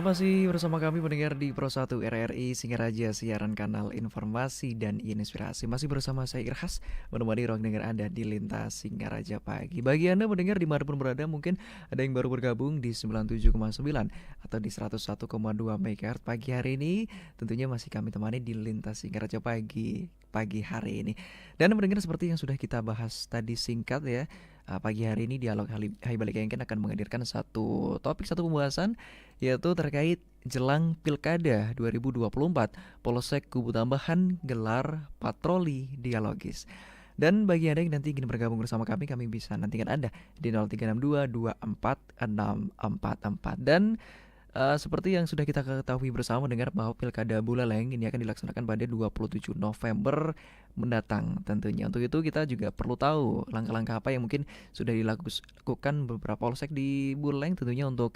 Anda masih bersama kami mendengar di Pro 1 RRI Singaraja, siaran kanal informasi dan inspirasi. Masih bersama saya Irhas, menemani ruang dengar Anda di Lintas Singaraja Pagi. Bagi Anda mendengar dimanapun berada, mungkin ada yang baru bergabung di 97,9 atau di 101,2 MHz pagi hari ini. Tentunya masih kami temani di Lintas Singaraja pagi hari ini. Dan mendengar seperti yang sudah kita bahas tadi singkat ya, pagi hari ini Dialog Hai Balik Kengken akan menghadirkan satu topik, satu pembahasan, yaitu terkait jelang Pilkada 2024, Polsek Kubu Tambahan gelar patroli dialogis. Dan bagi Anda yang nanti ingin bergabung bersama kami bisa nantikan Anda di 0362 24 644. Dan seperti yang sudah kita ketahui bersama mendengar bahwa Pilkada Buleleng ini akan dilaksanakan pada 27 November mendatang tentunya. Untuk itu kita juga perlu tahu langkah-langkah apa yang mungkin sudah dilakukan beberapa polsek di Buleleng tentunya untuk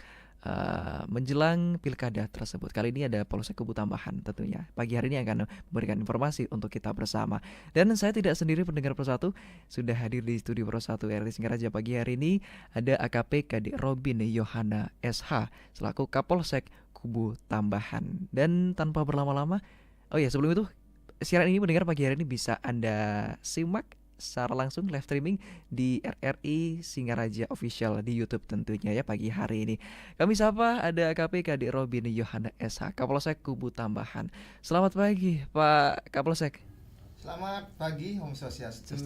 menjelang pilkada tersebut. Kali ini ada Polsek Kubu Tambahan tentunya. Pagi hari ini akan memberikan informasi untuk kita bersama. Dan saya tidak sendiri pendengar Pro 1, sudah hadir di studio Pro 1 RRI Singaraja pagi hari ini ada AKP Kadek Robin Yohana SH selaku Kapolsek Kubu Tambahan. Dan tanpa berlama-lama, oh ya sebelum itu, siaran ini mendengar pagi hari ini bisa Anda simak secara langsung live streaming di RRI Singaraja Official di YouTube tentunya ya pagi hari ini. Kami sapa ada AKP Kadek Robin Yohana SH Kapolsek Kubu Tambahan. Selamat pagi Pak Kapolsek. Selamat pagi, Om Swastiastu.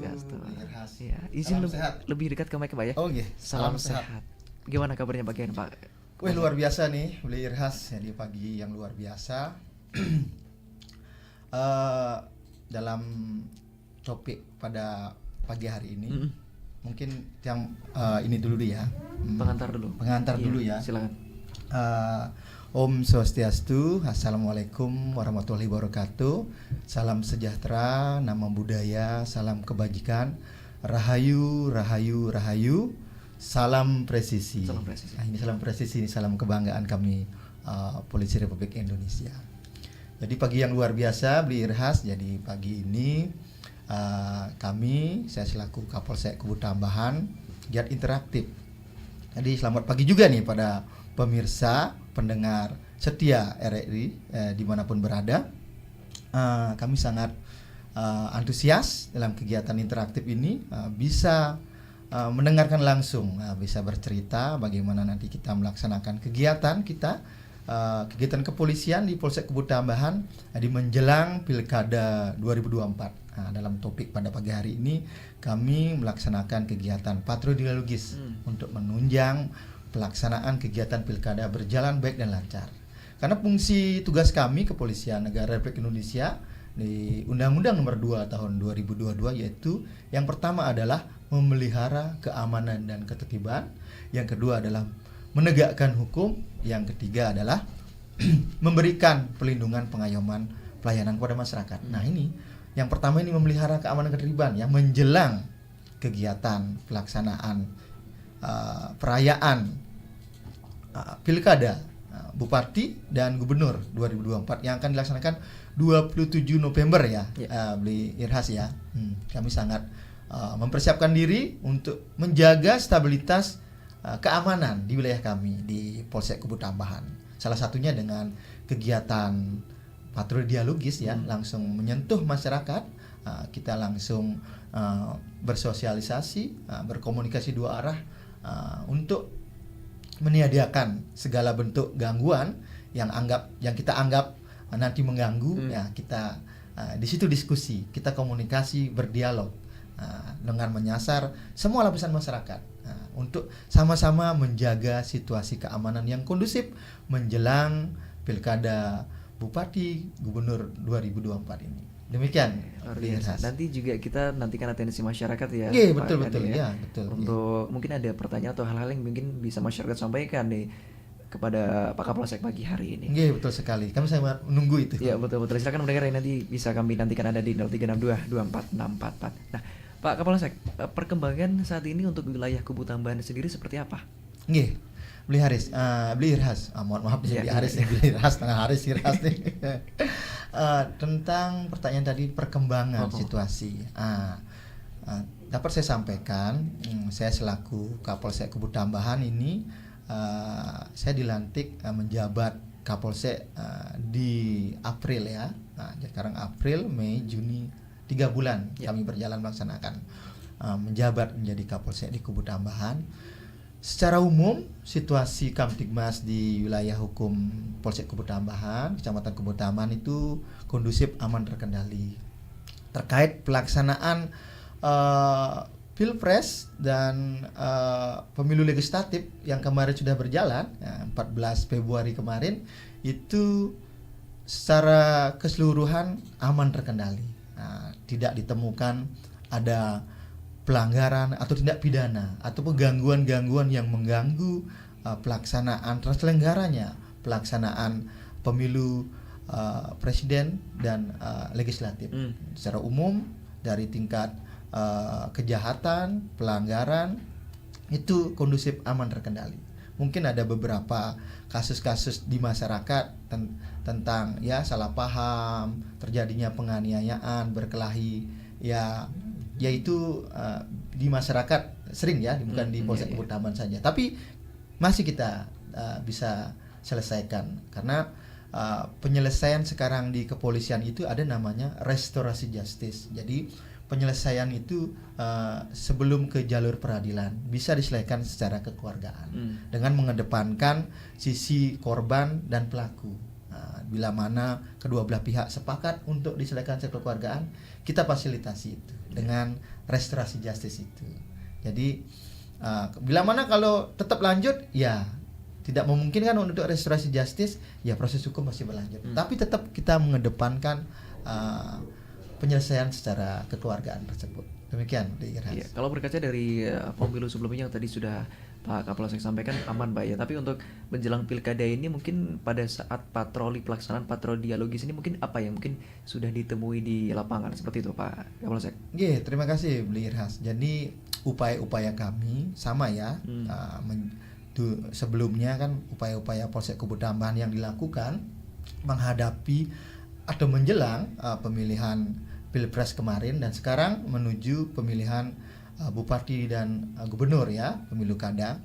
Ya, izin lebih dekat ke mic Pak ya. Oh iya, salam sehat. Gimana kabarnya pagi ini Pak? Wih, luar biasa nih, Beli Irhas. Jadi pagi yang luar biasa. Dalam topik pada pagi hari ini, mungkin yang ini dulu ya. Pengantar dulu ya. Silakan. Om Swastiastu, Assalamualaikum warahmatullahi wabarakatuh. Salam sejahtera, nama budaya, salam kebajikan, rahayu, rahayu, rahayu. Salam presisi. Salam presisi. Ini salam presisi, ini salam kebanggaan kami Polisi Republik Indonesia. Jadi pagi yang luar biasa, Beli Irhas. Jadi pagi ini saya selaku Kapolsek Kubu Tambahan giat interaktif. Jadi selamat pagi juga nih pada pemirsa, pendengar setia RRI dimanapun berada. Kami sangat antusias dalam kegiatan interaktif ini, bisa mendengarkan langsung, bisa bercerita bagaimana nanti kita melaksanakan kegiatan kita, kegiatan kepolisian di Polsek Kubu Tambahan di menjelang Pilkada 2024. Dalam topik pada pagi hari ini kami melaksanakan kegiatan patroli dialogis untuk menunjang pelaksanaan kegiatan pilkada berjalan baik dan lancar. Karena fungsi tugas kami Kepolisian Negara Republik Indonesia di Undang-Undang Nomor 2 Tahun 2022 yaitu yang pertama adalah memelihara keamanan dan ketertiban, yang kedua adalah menegakkan hukum, yang ketiga adalah memberikan perlindungan pengayoman pelayanan kepada masyarakat. Nah ini yang pertama ini memelihara keamanan ketertiban yang menjelang kegiatan pelaksanaan perayaan pilkada Bupati dan Gubernur 2024 yang akan dilaksanakan 27 November ya, Beli Irhas ya. Kami sangat mempersiapkan diri untuk menjaga stabilitas keamanan di wilayah kami di Polsek Kubu Tambahan. Salah satunya dengan kegiatan patroli dialogis ya, langsung menyentuh masyarakat, kita langsung bersosialisasi, berkomunikasi dua arah untuk meniadakan segala bentuk gangguan yang kita anggap nanti mengganggu. Ya kita di situ diskusi, kita komunikasi, berdialog dengan menyasar semua lapisan masyarakat untuk sama-sama menjaga situasi keamanan yang kondusif menjelang Pilkada Bupati Gubernur 2024 ini. Demikian. Nanti juga kita nantikan atensi masyarakat ya. Iya, betul ya. Betul. Untuk mungkin ada pertanyaan atau hal-hal yang mungkin bisa masyarakat sampaikan nih kepada Pak Kapolsek pagi hari ini. Iya, betul sekali. Kami sangat menunggu itu. Iya, betul. Silakan mendengar nanti bisa kami nantikan Anda di 0362 24 644. Nah, Pak Kapolsek, perkembangan saat ini untuk wilayah Kubu Tambahan sendiri seperti apa? Nggih. Beli Irhas. Mohon maaf Beli Haris nih, Beli Irhas tengah Haris Irhas nih. Tentang pertanyaan tadi perkembangan situasi. Dapat saya sampaikan, saya selaku Kapolsek Kubu Tambahan ini saya dilantik menjabat Kapolsek di April ya. Nah, sekarang April, Mei, Juni 3 bulan kami berjalan melaksanakan menjabat menjadi Kapolsek di Kubu Tambahan. Secara umum situasi Kamtibmas di wilayah hukum Polsek Kubu Tambahan, Kecamatan Kubu Tambahan itu kondusif, aman, terkendali. Terkait pelaksanaan Pilpres dan pemilu legislatif yang kemarin sudah berjalan, 14 Februari kemarin, itu secara keseluruhan aman, terkendali. Tidak ditemukan ada pelanggaran atau tindak pidana ataupun gangguan-gangguan yang mengganggu pelaksanaan terselenggaranya pelaksanaan pemilu presiden dan legislatif. Secara umum dari tingkat kejahatan, pelanggaran itu kondusif, aman, terkendali. Mungkin ada beberapa kasus-kasus di masyarakat tentang ya salah paham, terjadinya penganiayaan, berkelahi, yaitu di masyarakat sering ya, bukan di Polsek Kubu Tambahan saja. Tapi masih kita bisa selesaikan karena penyelesaian sekarang di kepolisian itu ada namanya restorasi justice. Jadi penyelesaian itu sebelum ke jalur peradilan bisa diselesaikan secara kekeluargaan dengan mengedepankan sisi korban dan pelaku. Bila mana kedua belah pihak sepakat untuk diselesaikan secara kekeluargaan, kita fasilitasi itu dengan restorasi justice itu. Jadi bila mana kalau tetap lanjut ya tidak memungkinkan untuk restorasi justice, ya proses hukum masih berlanjut. Tapi tetap kita mengedepankan penyelesaian secara kekeluargaan tersebut. Demikian, ya, kalau berkaca dari pemilu sebelumnya yang tadi sudah Pak Kapolsek sampaikan aman Pak ya. Tapi untuk menjelang pilkada ini mungkin pada saat pelaksanaan patroli dialogis ini mungkin apa yang mungkin sudah ditemui di lapangan seperti itu Pak Kapolsek? Terima kasih Beli Irhas. Jadi upaya-upaya kami sama ya. Sebelumnya kan upaya-upaya Polsek Kubu Tambahan yang dilakukan menghadapi atau menjelang pemilihan Pilpres kemarin dan sekarang menuju pemilihan Bupati dan Gubernur ya, pemilu kada.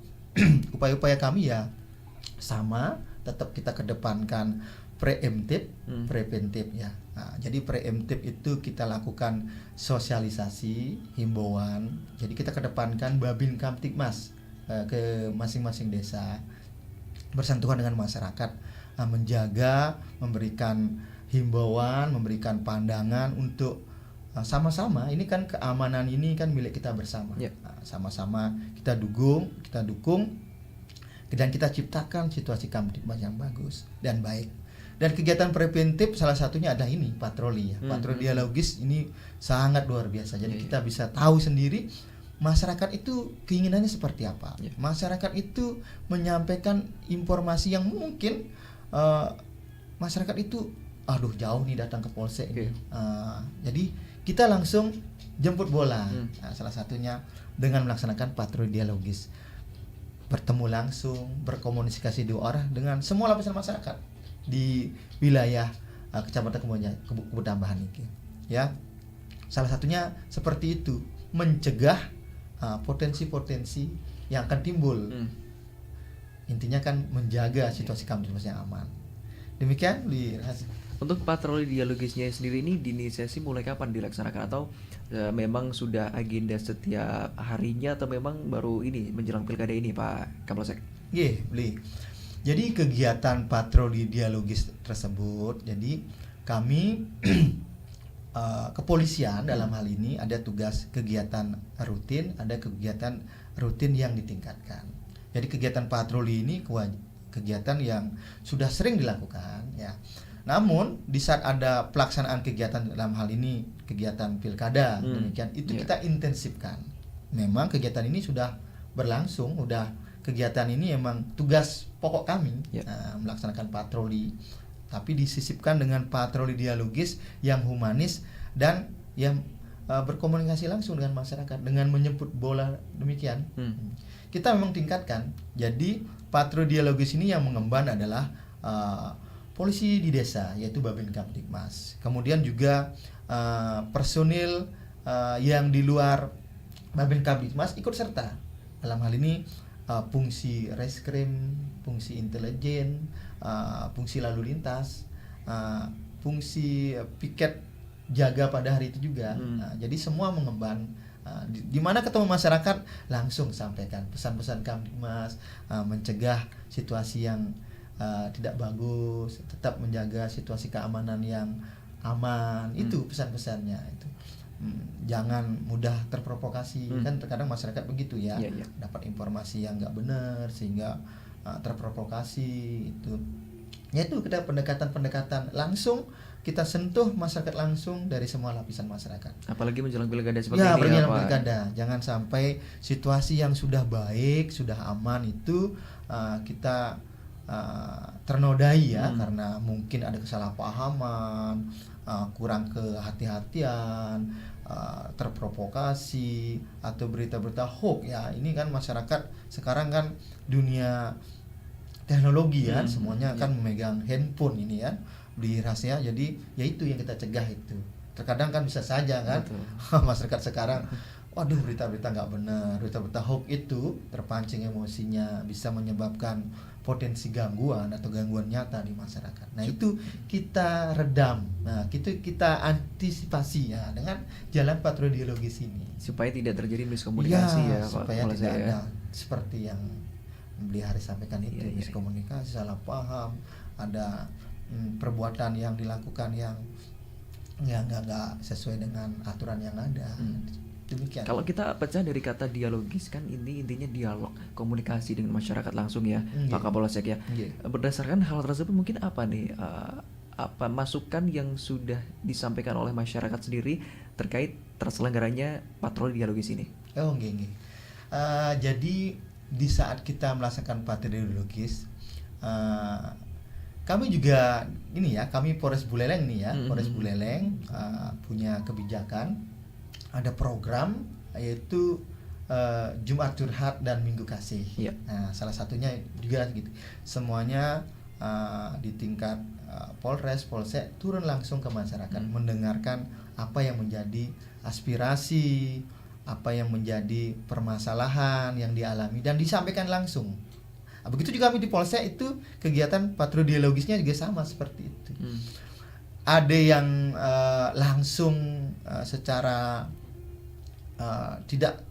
Upaya-upaya kami ya sama, tetap kita kedepankan preemptif, preventif ya. Jadi preemptif itu kita lakukan sosialisasi, himbauan. Jadi kita kedepankan Babin Kamtibmas ke masing-masing desa, bersentuhan dengan masyarakat, menjaga, memberikan himbauan, memberikan pandangan untuk sama-sama, ini kan keamanan ini kan milik kita bersama. Sama-sama kita dukung dan kita ciptakan situasi Kamtibmas yang bagus dan baik. Dan kegiatan preventif salah satunya ada ini, patroli ya. Patroli dialogis ini sangat luar biasa. Jadi kita bisa tahu sendiri masyarakat itu keinginannya seperti apa. Masyarakat itu menyampaikan informasi yang mungkin masyarakat itu jauh nih datang ke polsek. Jadi kita langsung jemput bola. Salah satunya dengan melaksanakan patroli dialogis, bertemu langsung, berkomunikasi dua arah dengan semua lapisan masyarakat di wilayah Kecamatan Kubu Tambahan ini. Ya, salah satunya seperti itu, mencegah potensi-potensi yang akan timbul. Intinya kan menjaga situasi Kamtibmas yang aman. Demikian Untuk patroli dialogisnya sendiri ini diinisiasi mulai kapan dilaksanakan atau memang sudah agenda setiap harinya atau memang baru ini menjelang pilkada ini Pak Kapolsek? Beli. Jadi kegiatan patroli dialogis tersebut, jadi kami kepolisian dalam hal ini ada tugas kegiatan rutin, ada kegiatan rutin yang ditingkatkan. Jadi kegiatan patroli ini kegiatan yang sudah sering dilakukan ya. Namun di saat ada pelaksanaan kegiatan dalam hal ini kegiatan pilkada demikian itu kita intensifkan. Memang kegiatan ini sudah berlangsung, kegiatan ini memang tugas pokok kami melaksanakan patroli, tapi disisipkan dengan patroli dialogis yang humanis dan yang berkomunikasi langsung dengan masyarakat dengan menjemput bola demikian. Kita memang tingkatkan. Jadi patroli dialogis ini yang mengemban adalah polisi di desa yaitu Babin Kamtibmas. Kemudian juga personil yang di luar Babin Kamtibmas ikut serta. Dalam hal ini fungsi reskrim, fungsi intelijen, fungsi lalu lintas, fungsi piket jaga pada hari itu juga. Jadi semua mengemban. Di mana ketemu masyarakat langsung sampaikan pesan-pesan Kamtibmas, mencegah situasi yang tidak bagus, tetap menjaga situasi keamanan yang aman. Itu pesan-pesannya itu. Jangan mudah terprovokasi. Kan terkadang masyarakat begitu ya, dapat informasi yang nggak benar sehingga terprovokasi. Itu ya, itu kita pendekatan langsung, kita sentuh masyarakat langsung dari semua lapisan masyarakat. Apalagi menjelang pilkada seperti ya, ini ya, menjelang Pak. pilkada, jangan sampai situasi yang sudah baik, sudah aman itu kita ternodai ya, karena mungkin ada kesalahpahaman, kurang kehati-hatian, terprovokasi atau berita-berita hoax ya. Ini kan masyarakat sekarang kan dunia teknologi ya, semuanya kan memegang handphone ini ya, beli rahasia. Jadi ya itu yang kita cegah itu. Terkadang kan bisa saja kan masyarakat sekarang, waduh, berita-berita nggak benar, berita-berita hoax itu terpancing emosinya, bisa menyebabkan potensi gangguan atau gangguan nyata di masyarakat. Nah itu kita redam, nah itu kita antisipasi ya dengan jalan patroli ideologis ini, supaya tidak terjadi miskomunikasi ya Pak. Supaya tidak ada seperti yang Beli Haris sampaikan itu, miskomunikasi, salah paham, ada perbuatan yang dilakukan yang nggak sesuai dengan aturan yang ada. Demikian. Kalau kita pecah dari kata dialogis, kan ini intinya dialog, komunikasi dengan masyarakat langsung ya, Pak Kapolsek ya. Berdasarkan hal tersebut mungkin apa nih apa masukan yang sudah disampaikan oleh masyarakat sendiri terkait terselenggaranya patroli dialogis ini? Jadi di saat kita melaksanakan patroli dialogis, kami juga ini ya, kami Polres Buleleng nih ya, Polres Buleleng punya kebijakan, ada program yaitu Jumat Curhat dan Minggu Kasih. Nah, salah satunya juga gitu. Semuanya di tingkat Polres, Polsek turun langsung ke masyarakat, mendengarkan apa yang menjadi aspirasi, apa yang menjadi permasalahan yang dialami dan disampaikan langsung. Begitu juga kami di Polsek itu kegiatan patroli dialogisnya juga sama seperti itu. Ada yang langsung secara tidak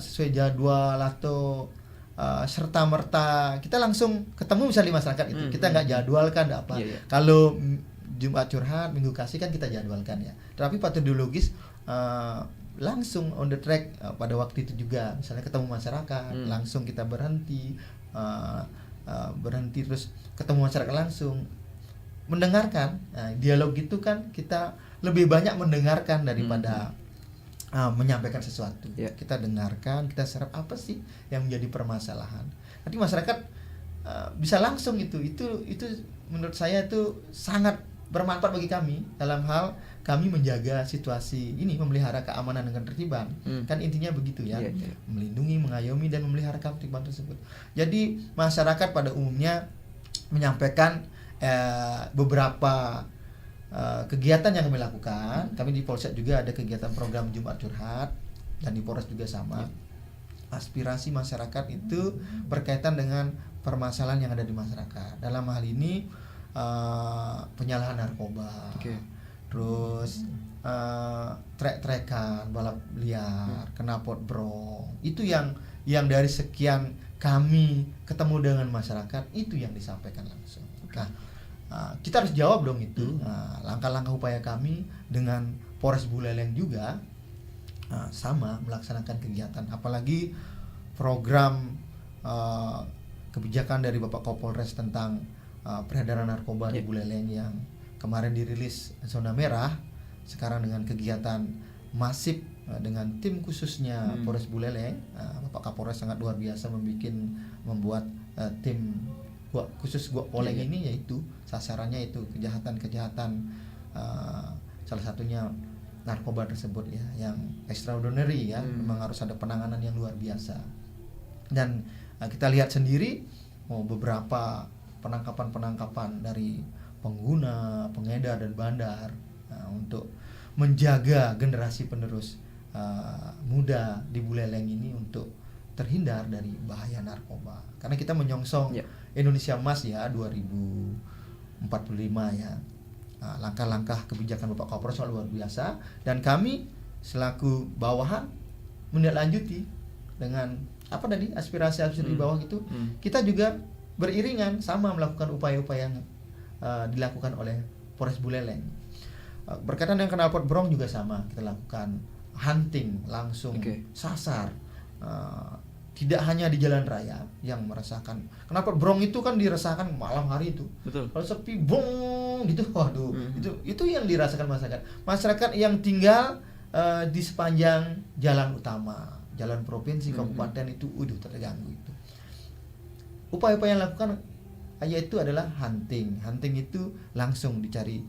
sesuai jadwal atau serta merta kita langsung ketemu misalnya di masyarakat itu, kita nggak jadwalkan apa. Kalau Jumat Curhat, Minggu Kasih kan kita jadwalkan ya. Tapi patroli ideologis langsung on the track pada waktu itu juga, misalnya ketemu masyarakat langsung kita berhenti terus ketemu masyarakat langsung mendengarkan. Dialog itu kan kita lebih banyak mendengarkan daripada menyampaikan sesuatu. Kita dengarkan, kita serap apa sih yang menjadi permasalahan. Nanti masyarakat bisa langsung itu menurut saya itu sangat bermanfaat bagi kami dalam hal kami menjaga situasi ini, memelihara keamanan dan ketertiban. Kan intinya begitu ya, melindungi, mengayomi dan memelihara ketertiban tersebut. Jadi masyarakat pada umumnya menyampaikan beberapa kegiatan yang kami lakukan. Kami di Polsek juga ada kegiatan program Jumat Curhat dan di Polres juga sama. Aspirasi masyarakat itu berkaitan dengan permasalahan yang ada di masyarakat. Dalam hal ini penyalahan narkoba, terus trek-trekan, balap liar, knalpot brong. Itu yang dari sekian kami ketemu dengan masyarakat itu yang disampaikan langsung. Kita harus jawab dong itu. Langkah-langkah upaya kami dengan Polres Buleleng juga sama melaksanakan kegiatan, apalagi program kebijakan dari Bapak Kapolres tentang peredaran narkoba di Buleleng yang kemarin dirilis zona merah. Sekarang dengan kegiatan masif dengan tim khususnya Polres Buleleng, Bapak Kapolres sangat luar biasa membuat tim khusus Gua Poleng ini, yaitu sasarannya itu kejahatan salah satunya narkoba tersebut ya, yang extraordinary ya. Memang harus ada penanganan yang luar biasa. Dan kita lihat sendiri beberapa penangkapan dari pengguna, pengedar dan bandar untuk menjaga generasi penerus muda di Buleleng ini untuk terhindar dari bahaya narkoba. Karena kita menyongsong Ya. Indonesia Emas ya 2045 ya. Langkah-langkah kebijakan Bapak Kapolres luar biasa, dan kami selaku bawahan menindaklanjuti dengan apa tadi aspirasi-aspirasi di bawah itu. Kita juga beriringan sama melakukan upaya-upaya yang dilakukan oleh Polres Buleleng. Berkaitan dengan knalpot brong juga sama, kita lakukan hunting langsung, sasar. Tidak hanya di jalan raya yang merasakan. Knalpot brong itu kan dirasakan malam hari itu. Betul. Kalau sepi bong gitu, waduh, itu yang dirasakan masyarakat. Masyarakat yang tinggal di sepanjang jalan utama, jalan provinsi, kabupaten itu, terganggu itu. Upaya-upaya yang dilakukan yaitu adalah hunting. Hunting itu langsung dicari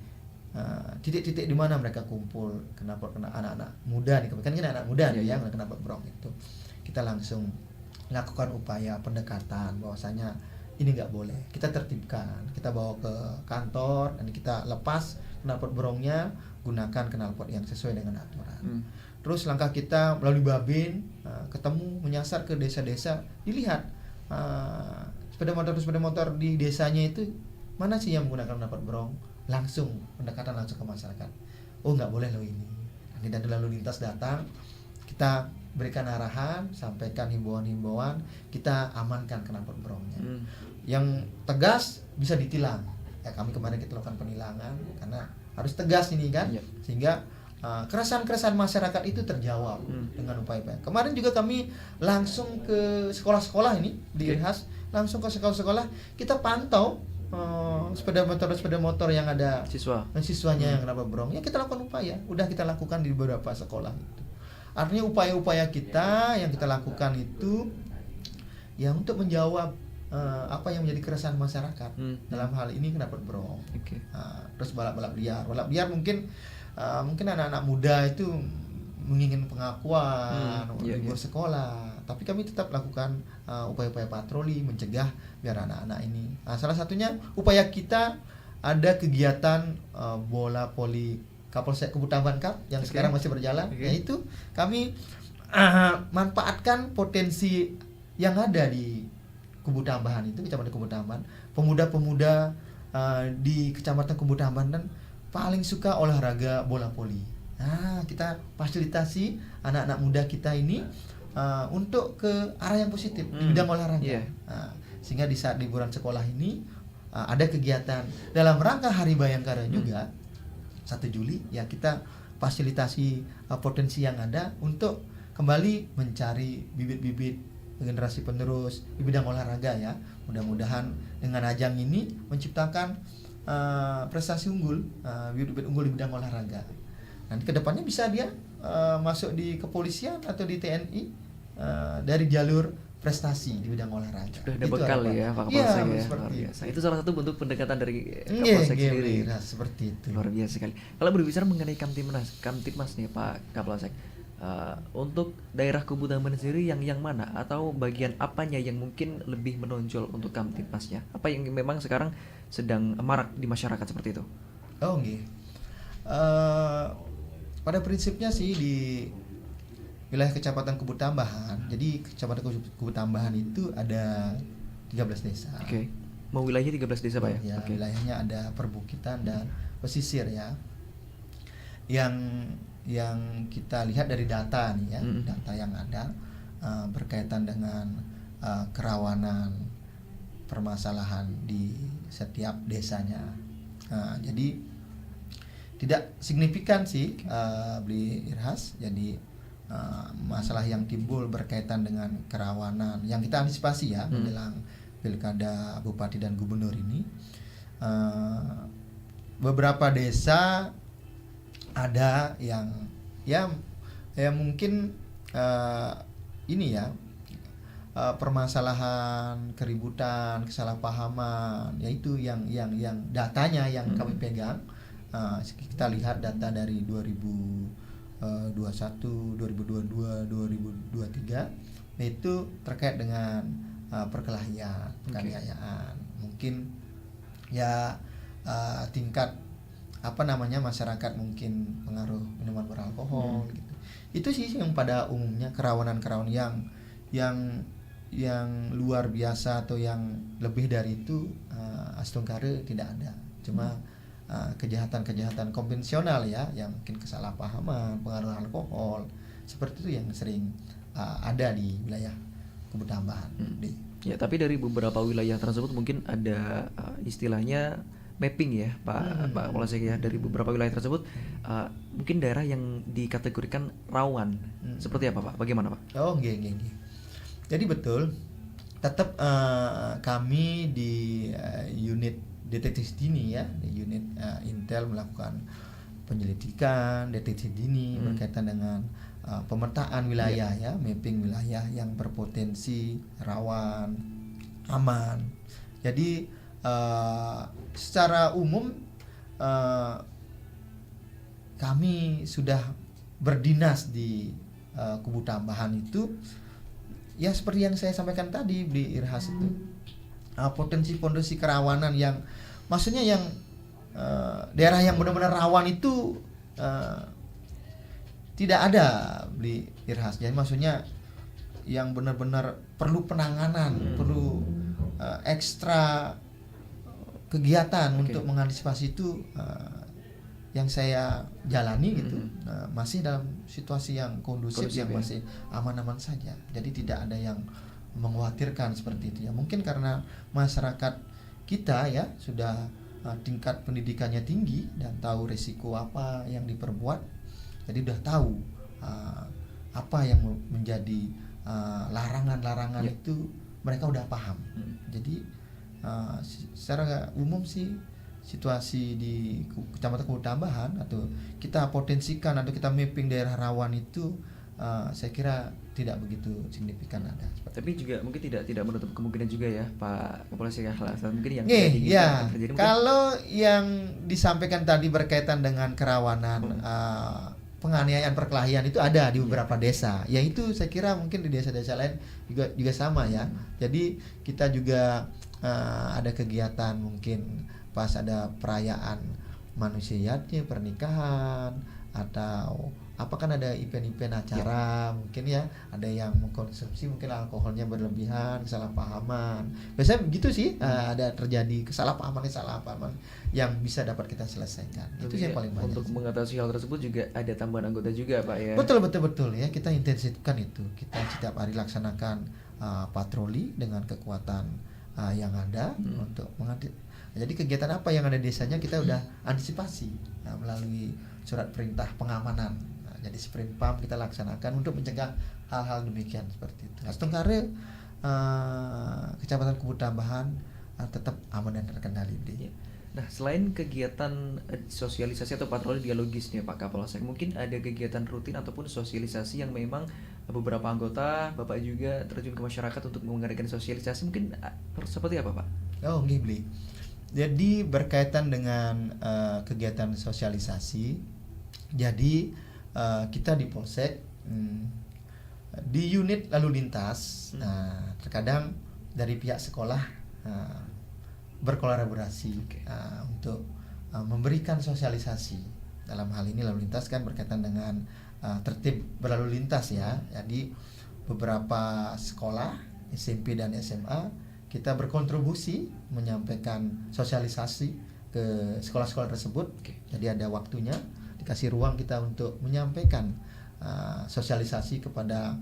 titik-titik di mana mereka kumpul. Kenapa kena anak-anak muda nih, kan anak muda nih yang kena brong itu. Kita langsung lakukan upaya pendekatan bahwasanya ini nggak boleh, kita tertibkan, kita bawa ke kantor dan kita lepas knalpot brongnya, gunakan knalpot yang sesuai dengan aturan. Terus langkah kita melalui Babin, ketemu menyasar ke desa-desa, dilihat sepeda motor di desanya itu mana sih yang menggunakan knalpot brong, langsung pendekatan langsung ke masyarakat. Oh nggak boleh loh ini. Nanti dari lalu lintas datang, kita berikan arahan, sampaikan himbauan-himbauan, kita amankan knalpot brongnya. Yang tegas bisa ditilang. Ya kami kemarin kita lakukan penilangan karena harus tegas ini kan, sehingga keresahan-keresahan masyarakat itu terjawab dengan upaya-upaya. Kemarin juga kami langsung ke sekolah-sekolah ini di Irhas, langsung ke sekolah-sekolah, kita pantau sepeda motor yang ada siswanya yang knalpot brong. Ya kita lakukan upaya, udah kita lakukan di beberapa sekolah itu. Artinya upaya-upaya kita yang kita lakukan itu ya untuk menjawab apa yang menjadi keresahan masyarakat. Dalam hal ini knalpot brong. Terus balap liar mungkin anak-anak muda itu menginginkan pengakuan libur sekolah, tapi kami tetap lakukan upaya-upaya patroli mencegah biar anak-anak ini. Salah satunya upaya kita ada kegiatan bola voli Kapolsek Kebutamban Cup yang sekarang masih berjalan, yaitu kami manfaatkan potensi yang ada di Kebutamban itu, Kecamatan Kebutamban. Pemuda-pemuda di Kecamatan Kebutamban dan paling suka olahraga bola voli. Kita fasilitasi anak-anak muda kita ini untuk ke arah yang positif di bidang olahraga. Sehingga di saat liburan sekolah ini ada kegiatan dalam rangka Hari Bayangkara juga 1 Juli ya, kita fasilitasi potensi yang ada untuk kembali mencari bibit-bibit generasi penerus di bidang olahraga ya. Mudah-mudahan dengan ajang ini menciptakan prestasi unggul, bibit-bibit unggul di bidang olahraga. Nanti kedepannya bisa dia masuk di kepolisian atau di TNI dari jalur prestasi di bidang olahraga. Sudah ada bekal ya Pak Kapolsek ya, luar biasa. Itu salah satu bentuk pendekatan dari Kapolsek sendiri. Seperti itu. Luar biasa sekali. Kalau berbicara mengenai Kamtibmas nih Pak Kapolsek, untuk daerah Kebutamban sendiri yang mana atau bagian apanya yang mungkin lebih menonjol untuk Kamtibmasnya? Apa yang memang sekarang sedang marak di masyarakat seperti itu? Pada prinsipnya sih di wilayah Kecamatan Kebutamban. Jadi Kecamatan Kebutamban itu ada 13 desa. Mau wilayahnya 13 desa Pak ya? Wilayahnya ada perbukitan dan pesisir ya. Yang kita lihat dari data nih ya, data yang ada berkaitan dengan kerawanan permasalahan di setiap desanya. Jadi tidak signifikan sih beli Irhas. Jadi masalah yang timbul berkaitan dengan kerawanan yang kita antisipasi ya menjelang pilkada bupati dan gubernur ini, beberapa desa ada yang mungkin ini ya permasalahan, keributan, kesalahpahaman, yaitu yang datanya yang kami pegang. Kita lihat data dari 2021, 2022, 2023 itu terkait dengan perkelahian, penganiayaan. Mungkin ya tingkat masyarakat mungkin pengaruh minuman beralkohol gitu. Itu sih yang pada umumnya kerawanan-kerawanan yang luar biasa atau yang lebih dari itu Astungkare tidak ada. Cuma kejahatan-kejahatan konvensional ya, yang mungkin kesalahpahaman, pengaruh alkohol, seperti itu yang sering ada di wilayah Kubu Tambahan. Ya, tapi dari beberapa wilayah tersebut mungkin ada istilahnya mapping ya, Pak Kapolsek ya, dari beberapa wilayah tersebut mungkin daerah yang dikategorikan rawan. Seperti apa, Pak? Bagaimana, Pak? Oh, nggih. Jadi betul, tetap kami di unit deteksi dini ya, di unit Intel melakukan penyelidikan, deteksi dini berkaitan dengan pemetaan wilayah ya, mapping wilayah yang berpotensi rawan, aman. Jadi secara umum kami sudah berdinas di Kubu Tambahan itu ya seperti yang saya sampaikan tadi di Irhas itu, potensi kerawanan yang maksudnya yang daerah yang benar-benar rawan itu tidak ada di Irhas. Jadi maksudnya yang benar-benar perlu penanganan, perlu ekstra kegiatan untuk mengantisipasi itu yang saya jalani gitu. Masih dalam situasi yang kondusif yang masih aman-aman saja. Jadi tidak ada yang mengkhawatirkan seperti itu ya. Mungkin karena masyarakat kita ya sudah tingkat pendidikannya tinggi dan tahu resiko apa yang diperbuat. Jadi udah tahu apa yang menjadi larangan-larangan itu mereka udah paham. Jadi secara umum sih situasi di Kecamatan Kubu Tambahan atau kita potensikan atau kita mapping daerah rawan itu saya kira tidak begitu signifikan ada. Tapi juga mungkin tidak menutup kemungkinan juga ya, Pak Kapolsek ya, mungkin yang terjadi. Kalau yang disampaikan tadi berkaitan dengan kerawanan penganiayaan perkelahian itu ada di beberapa desa. Ya itu saya kira mungkin di desa-desa lain juga sama ya. Jadi kita juga ada kegiatan mungkin pas ada perayaan manusiaatnya, pernikahan atau apa kan ada event-event acara mungkin ya, ada yang mengkonsumsi mungkin alkoholnya berlebihan, kesalahpahaman. Biasanya begitu sih, ada terjadi kesalahpahaman yang bisa dapat kita selesaikan. Itu yang paling banyak. Untuk mengatasi hal tersebut juga ada tambahan anggota juga, Pak ya. Betul ya, kita intensifkan itu. Kita setiap hari laksanakan patroli dengan kekuatan yang ada untuk jadi kegiatan apa yang ada di desanya kita udah antisipasi melalui surat perintah pengamanan. Jadi sprint pump kita laksanakan untuk mencegah hal-hal demikian seperti itu. Astungkare Kecamatan Kubu Tambahan tetap aman dan terkendali. Nah, selain kegiatan sosialisasi atau patroli dialogis nih Pak Kapolsek, mungkin ada kegiatan rutin ataupun sosialisasi yang memang beberapa anggota Bapak juga terjun ke masyarakat untuk mengadakan sosialisasi, mungkin seperti apa, Pak? Oh, nggih. Jadi berkaitan dengan kegiatan sosialisasi, jadi kita di Polsek di unit lalu lintas, terkadang dari pihak sekolah berkolaborasi untuk memberikan sosialisasi. Dalam hal ini lalu lintas kan berkaitan dengan tertib berlalu lintas ya. Jadi beberapa sekolah SMP dan SMA kita berkontribusi menyampaikan sosialisasi ke sekolah-sekolah tersebut. Jadi ada waktunya, dikasih ruang kita untuk menyampaikan sosialisasi kepada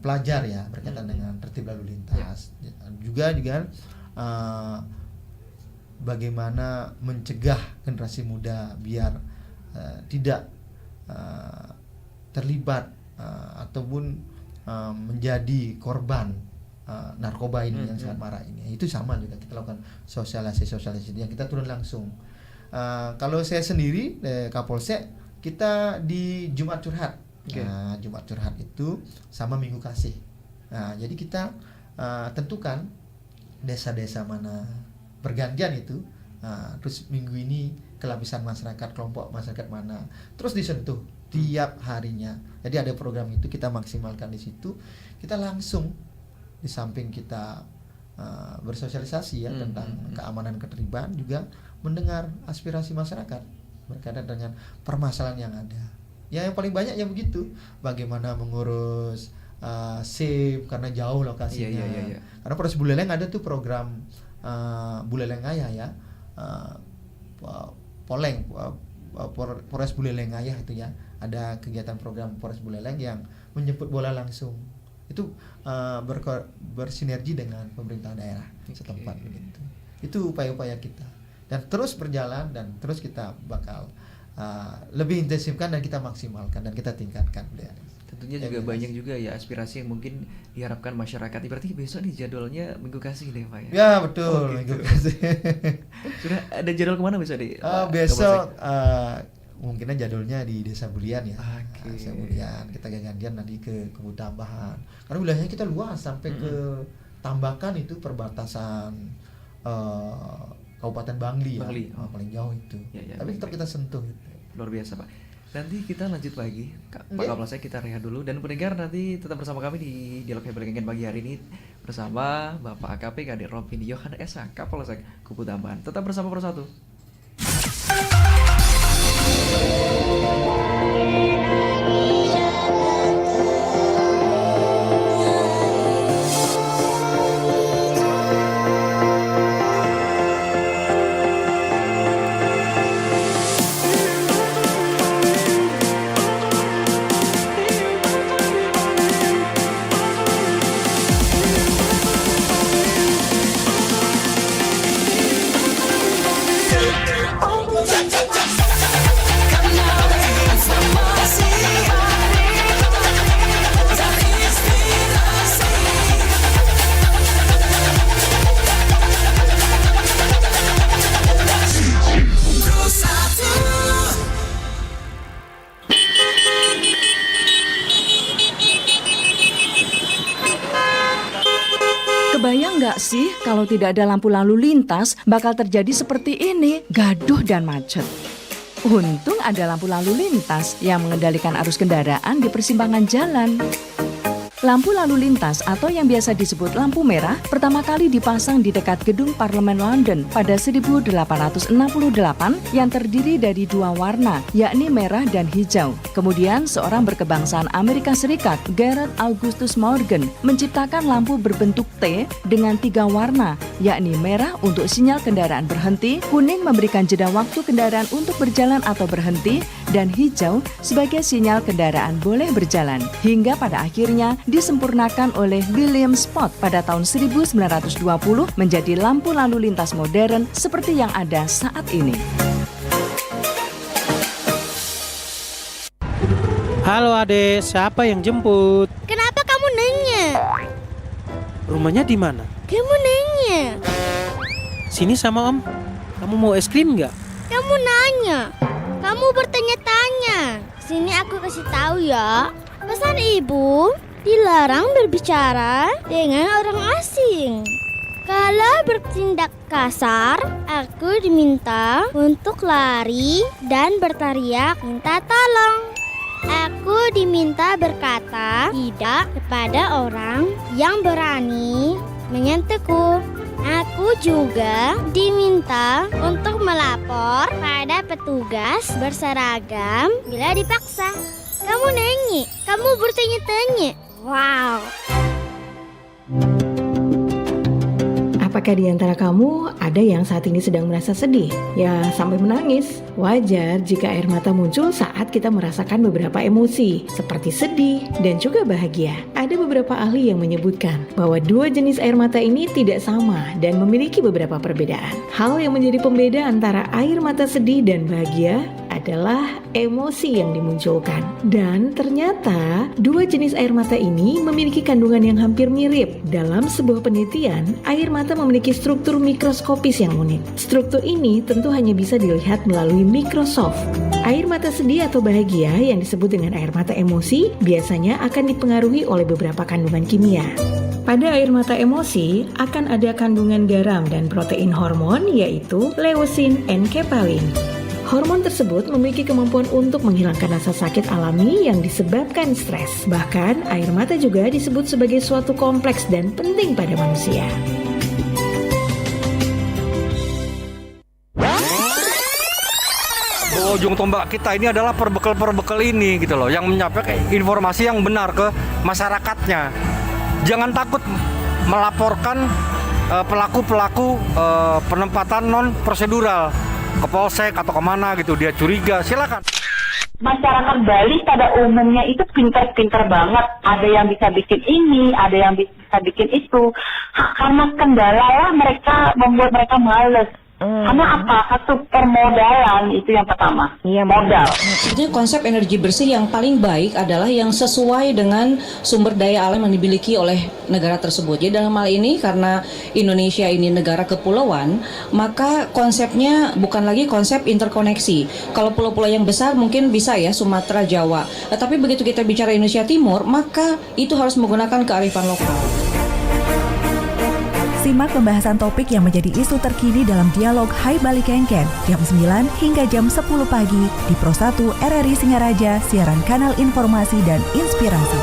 pelajar ya berkaitan dengan tertib lalu lintas. Juga bagaimana mencegah generasi muda biar tidak terlibat ataupun menjadi korban narkoba ini yang sangat marak ini. Itu sama juga kita lakukan sosialisasi yang kita turun langsung. Kalau saya sendiri Kapolsek, kita di Jumat Curhat. Jumat Curhat itu sama Minggu Kasih. Jadi kita tentukan desa-desa mana bergantian itu. Terus minggu ini kelapisan masyarakat, kelompok masyarakat mana, terus disentuh tiap harinya. Jadi ada program itu kita maksimalkan di situ. Kita langsung di samping kita bersosialisasi ya tentang keamanan ketertiban, juga mendengar aspirasi masyarakat berkaitan dengan permasalahan yang ada. Ya yang paling banyak yang begitu, bagaimana mengurus safe karena jauh lokasinya. Iya. Karena Polres Buleleng ada tuh program Buleleng Ayah ya, Poleng, Polres Buleleng Ayah itu ya, ada kegiatan program Polres Buleleng yang menjemput bola langsung. Itu bersinergi dengan pemerintah daerah setempat begitu. Itu upaya-upaya kita dan terus berjalan dan terus kita bakal lebih intensifkan dan kita maksimalkan dan kita tingkatkan. Tentunya juga banyak juga ya aspirasi yang mungkin diharapkan masyarakat. Berarti besok nih jadwalnya Minggu Kasih deh Pak ya? Ya betul, gitu. Minggu Kasih. Sudah ada jadwal kemana besok deh? Besok mungkin jadwalnya di Desa Bulian ya. Okay. Desa Bulian, kita gantian nanti ke Kebun Tambahan. Karena wilayahnya kita luas sampai ke Tambakan itu perbatasan Kabupaten Bangli. Ya. Paling jauh itu. Ya, tapi tetap kita sentuh gitu. Luar biasa Pak. Nanti kita lanjut lagi Pak Kapolsek, kita rehat dulu. Dan pendengar nanti tetap bersama kami di Dialog Hebelengen pagi hari ini bersama Bapak AKP Kadek Robin Yohan SH Kapolsek Kebun Tambahan. Tetap bersama Persatu. Kebayang nggak sih kalau tidak ada lampu lalu lintas bakal terjadi seperti ini, gaduh dan macet. Untung ada lampu lalu lintas yang mengendalikan arus kendaraan di persimpangan jalan. Lampu lalu lintas atau yang biasa disebut lampu merah pertama kali dipasang di dekat gedung Parlemen London pada 1868 yang terdiri dari dua warna, yakni merah dan hijau. Kemudian seorang berkebangsaan Amerika Serikat, Garrett Augustus Morgan, menciptakan lampu berbentuk T dengan tiga warna, yakni merah untuk sinyal kendaraan berhenti, kuning memberikan jeda waktu kendaraan untuk berjalan atau berhenti, dan hijau sebagai sinyal kendaraan boleh berjalan. Hingga pada akhirnya disempurnakan oleh William Spot pada tahun 1920 menjadi lampu lalu lintas modern seperti yang ada saat ini. Halo Ade, siapa yang jemput? Kenapa kamu nanya? Rumahnya di mana? Kamu nanya. Sini sama Om. Kamu mau es krim nggak? Kamu nanya. Kamu bertanya-tanya. Sini aku kasih tahu ya. Pesan ibu, dilarang berbicara dengan orang asing. Kalau bertindak kasar, aku diminta untuk lari dan berteriak minta tolong. Aku diminta berkata tidak kepada orang yang berani menyentuhku. Aku juga diminta untuk melapor pada petugas berseragam bila dipaksa. Kamu nanya, kamu bertanya-tanya. Wow. Apakah di antara kamu ada yang saat ini sedang merasa sedih? Ya, sampai menangis. Wajar jika air mata muncul saat kita merasakan beberapa emosi, seperti sedih dan juga bahagia. Ada beberapa ahli yang menyebutkan bahwa dua jenis air mata ini tidak sama dan memiliki beberapa perbedaan. Hal yang menjadi pembeda antara air mata sedih dan bahagia adalah emosi yang dimunculkan. Dan ternyata dua jenis air mata ini memiliki kandungan yang hampir mirip. Dalam sebuah penelitian, air mata memiliki struktur mikroskopis yang unik. Struktur ini tentu hanya bisa dilihat melalui Microsoft. Air mata sedih atau bahagia yang disebut dengan air mata emosi biasanya akan dipengaruhi oleh beberapa kandungan kimia. Pada air mata emosi akan ada kandungan garam dan protein hormon yaitu leusin dan enkephalin. Hormon tersebut memiliki kemampuan untuk menghilangkan rasa sakit alami yang disebabkan stres. Bahkan air mata juga disebut sebagai suatu kompleks dan penting pada manusia. ujung tombak kita ini adalah perbekal ini gitu loh, yang menyampaikan informasi yang benar ke masyarakatnya. Jangan takut melaporkan pelaku-pelaku penempatan non prosedural ke polsek atau kemana gitu, dia curiga, silakan. Masyarakat Bali pada umumnya itu pintar-pintar banget. Ada yang bisa bikin ini, ada yang bisa bikin itu. Karena kendala lah mereka membuat mereka males. Karena apa? Satu permodalan itu yang pertama. Iya, modal. Sebetulnya konsep energi bersih yang paling baik adalah yang sesuai dengan sumber daya alam yang dimiliki oleh negara tersebut. Jadi dalam hal ini karena Indonesia ini negara kepulauan, maka konsepnya bukan lagi konsep interkoneksi. Kalau pulau-pulau yang besar mungkin bisa ya Sumatera, Jawa. Tapi begitu kita bicara Indonesia Timur, maka itu harus menggunakan kearifan lokal. Simak pembahasan topik yang menjadi isu terkini dalam dialog Hai Bali Kengken jam 9 hingga jam 10 pagi di Pro 1 RRI Singaraja, siaran kanal informasi dan inspirasi.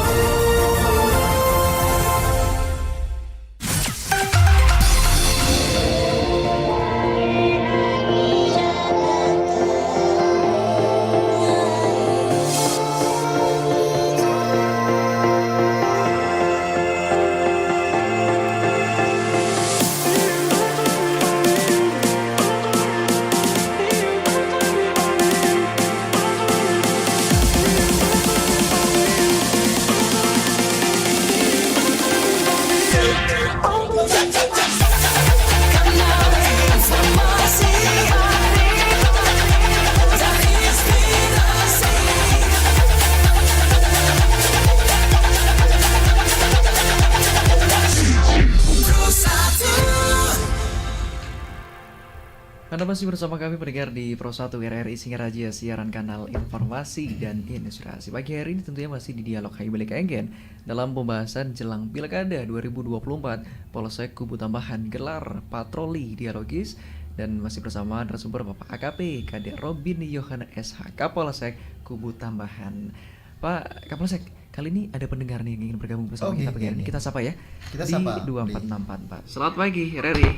Anda masih bersama kami pendengar di Pro 1 RRI Singaraja, siaran kanal informasi dan inspirasi. Pagi hari ini tentunya masih di dialog Hai Bali Kengken dalam pembahasan jelang Pilkada 2024. Polsek Kubu Tambahan gelar patroli dialogis dan masih bersama narasumber Bapak AKP Kadek Robin Yohana SH Kapolsek Kubu Tambahan. Pak Kapolsek, kali ini ada pendengar nih yang ingin bergabung bersama kita pagi hari ini. Kita sapa ya. Kita di sapa 2464 Pak. Selamat pagi RRI.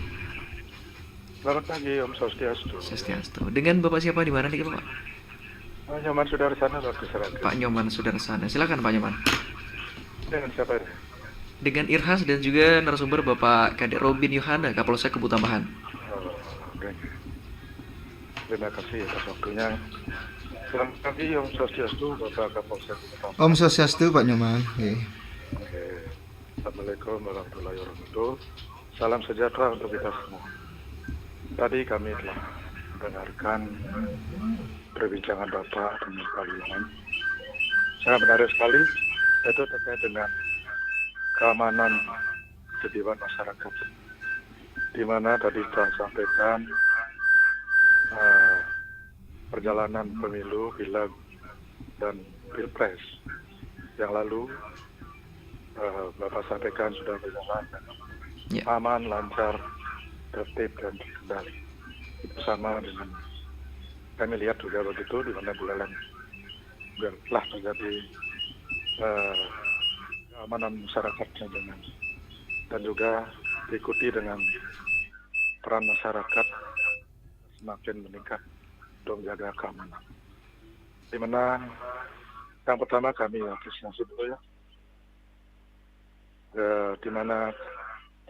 Selamat pagi, Om Swastiastu. Swastiastu. Dengan Bapak siapa di mana nih Pak? Pak Nyoman Sudarsana, Wakil Seragen. Pak Nyoman Sudarsana. Silakan Pak Nyoman. Dengan siapa ya? Dengan Irhas dan juga narasumber Bapak Kadek Robin Yohana Kapolsek Kubu Tambahan. Oke. Terima kasih atas waktunya. Selamat pagi, Om Swastiastu, Bapak Kapolsek Kubu Tambahan. Om Swastiastu, Pak Nyoman. Oke. Assalamualaikum warahmatullahi wabarakatuh. Salam sejahtera untuk kita semua. Tadi kami telah mendengarkan perbincangan Bapak dengan kalian. Sangat menarik sekali, itu terkait dengan keamanan ketertiban masyarakat. Di mana tadi telah sampaikan perjalanan pemilu, pileg, dan pilpres yang lalu Bapak sampaikan sudah berjalan aman, lancar, tertib dan terkendali. Itu sama dengan kami lihat juga begitu di mana Buleleng telah terjadi keamanan masyarakatnya dan juga diikuti dengan peran masyarakat semakin meningkat untuk menjaga keamanan. Di mana yang pertama kami apresiasi dulu ya, di mana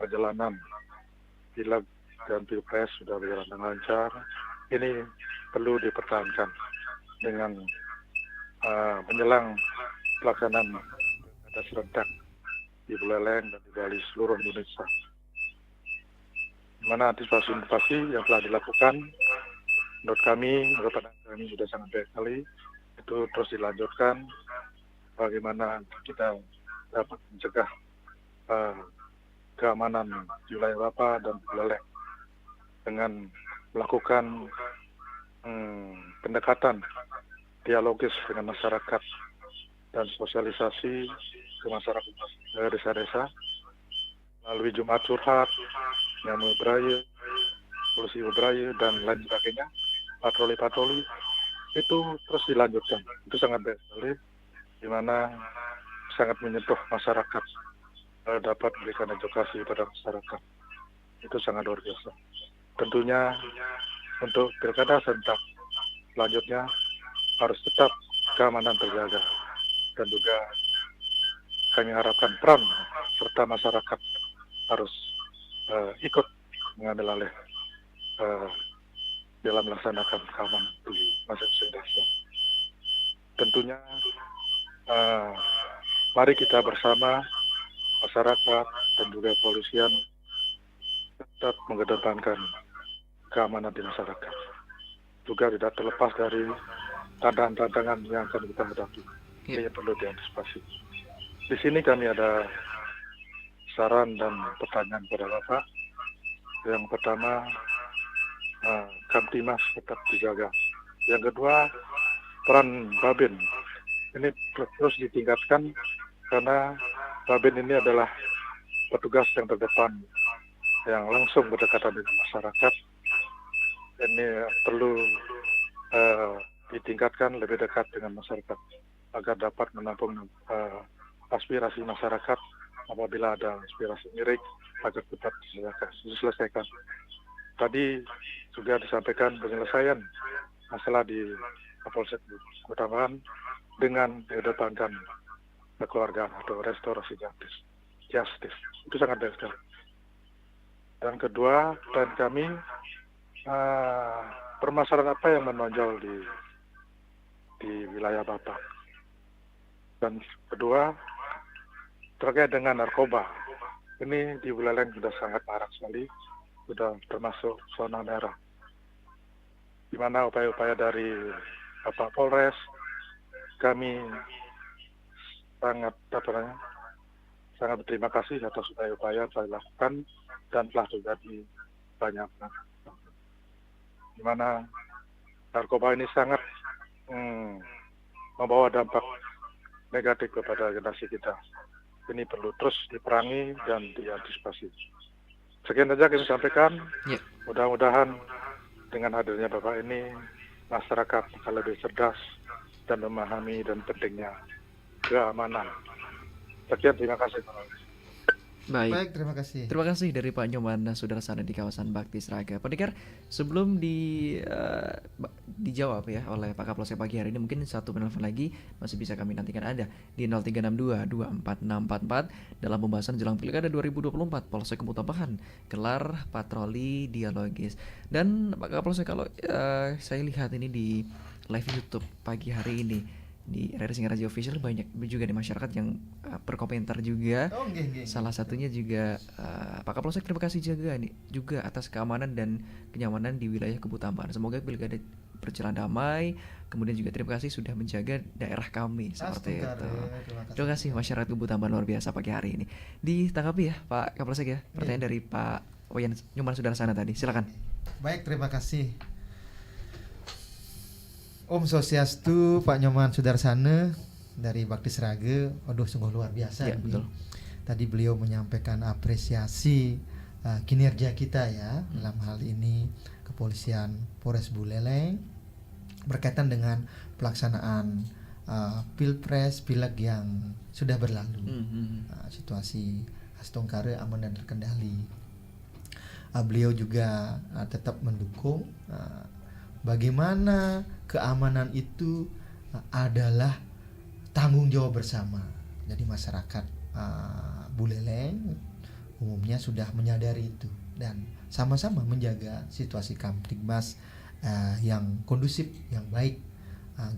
perjalanan pileg dan pilpres sudah berjalan dengan lancar. Ini perlu dipertahankan dengan menjelang pelaksanaan pilkada serentak di Buleleng dan di Bali seluruh Indonesia. Mana antisipasi yang telah dilakukan menurut pandangan kami sudah sangat baik sekali. Itu terus dilanjutkan bagaimana kita dapat mencegah keamanan di wilayah Bapak dan Buleleng dengan melakukan pendekatan dialogis dengan masyarakat dan sosialisasi ke masyarakat desa-desa melalui Jumat Curhat, Nyamu Beraya, Polisi Beraya, dan lain sebagainya. Patroli-patroli itu terus dilanjutkan. Itu sangat baik sekali, di mana sangat menyentuh masyarakat, dapat memberikan edukasi pada masyarakat. Itu sangat luar biasa. Tentunya untuk pilkada serentak selanjutnya harus tetap keamanan terjaga, dan juga kami harapkan peran serta masyarakat harus ikut mengambil alih dalam melaksanakan keamanan di masing-masing desa. Tentunya mari kita bersama masyarakat dan juga kepolisian tetap mengedepankan keamanan di masyarakat. Juga tidak terlepas dari tantangan-tantangan yang akan kita hadapi. Ini perlu diantisipasi. Di sini kami ada saran dan pertanyaan kepada Bapak. Yang pertama, Kamtimas tetap dijaga. Yang kedua, peran Babin ini terus ditingkatkan karena Babin ini adalah petugas yang terdepan yang langsung berdekatan dengan masyarakat. Ini perlu ditingkatkan lebih dekat dengan masyarakat agar dapat menampung aspirasi masyarakat apabila ada aspirasi miring agar cepat diselesaikan. Tadi juga disampaikan penyelesaian masalah di Kapolsek Kutambahan dengan mengedepankan kekeluargaan atau restorasi justice. Itu sangat baik sekali. Dan kedua, dan kami permasalahan apa yang menonjol di wilayah Bapak. Dan kedua, terkait dengan narkoba. Ini di wilayah lain sudah sangat marak sekali, sudah termasuk zona merah. Di mana upaya-upaya dari Bapak Polres, kami sangat berterima kasih atas upaya-upaya yang telah dilakukan dan telah terjadi banyak. Di mana narkoba ini sangat membawa dampak negatif kepada generasi kita. Ini perlu terus diperangi dan diantisipasi. Sekian saja kami sampaikan. Mudah-mudahan dengan hadirnya Bapak ini, masyarakat akan lebih cerdas dan memahami dan pentingnya keamanan. Sekian, terima kasih. Baik, terima kasih. Terima kasih dari Pak Nyoman Sudarsana di kawasan Bakti Sraga. Pendengar, sebelum dijawab ya oleh Pak Kapolsek pagi hari ini, mungkin satu penelpon lagi masih bisa kami nantikan ada di 0362 24644 dalam pembahasan jelang Pilkada 2024 Polsek Kutambahan gelar patroli dialogis. Dan Pak Kapolsek, kalau saya lihat ini di live YouTube pagi hari ini di RRI Singaraja Official, banyak juga di masyarakat yang berkomentar juga. Salah satunya juga Pak Kapolsek, terima kasih juga atas keamanan dan kenyamanan di wilayah Kutambahan. Semoga pilkada berjalan damai. Kemudian juga terima kasih sudah menjaga daerah kami seperti itu. Terima kasih masyarakat Kutambahan, luar biasa pagi hari ini. Ditanggapi ya Pak Kapolsek ya, pertanyaan dari Pak Wayan Nyoman Sudarsana tadi. Silakan. Baik, terima kasih. Om Swastiastu, Pak Nyoman Sudarsana dari Bakti Sraga. Aduh, sungguh luar biasa. Ya, betul. Tadi beliau menyampaikan apresiasi kinerja kita ya, dalam hal ini Kepolisian Polres Buleleng berkaitan dengan pelaksanaan Pilpres, Pileg yang sudah berlalu. Situasi Astongkare aman dan terkendali. Beliau juga tetap mendukung bagaimana keamanan itu adalah tanggung jawab bersama. Jadi masyarakat Buleleng umumnya sudah menyadari itu dan sama-sama menjaga situasi Kamtibmas yang kondusif, yang baik,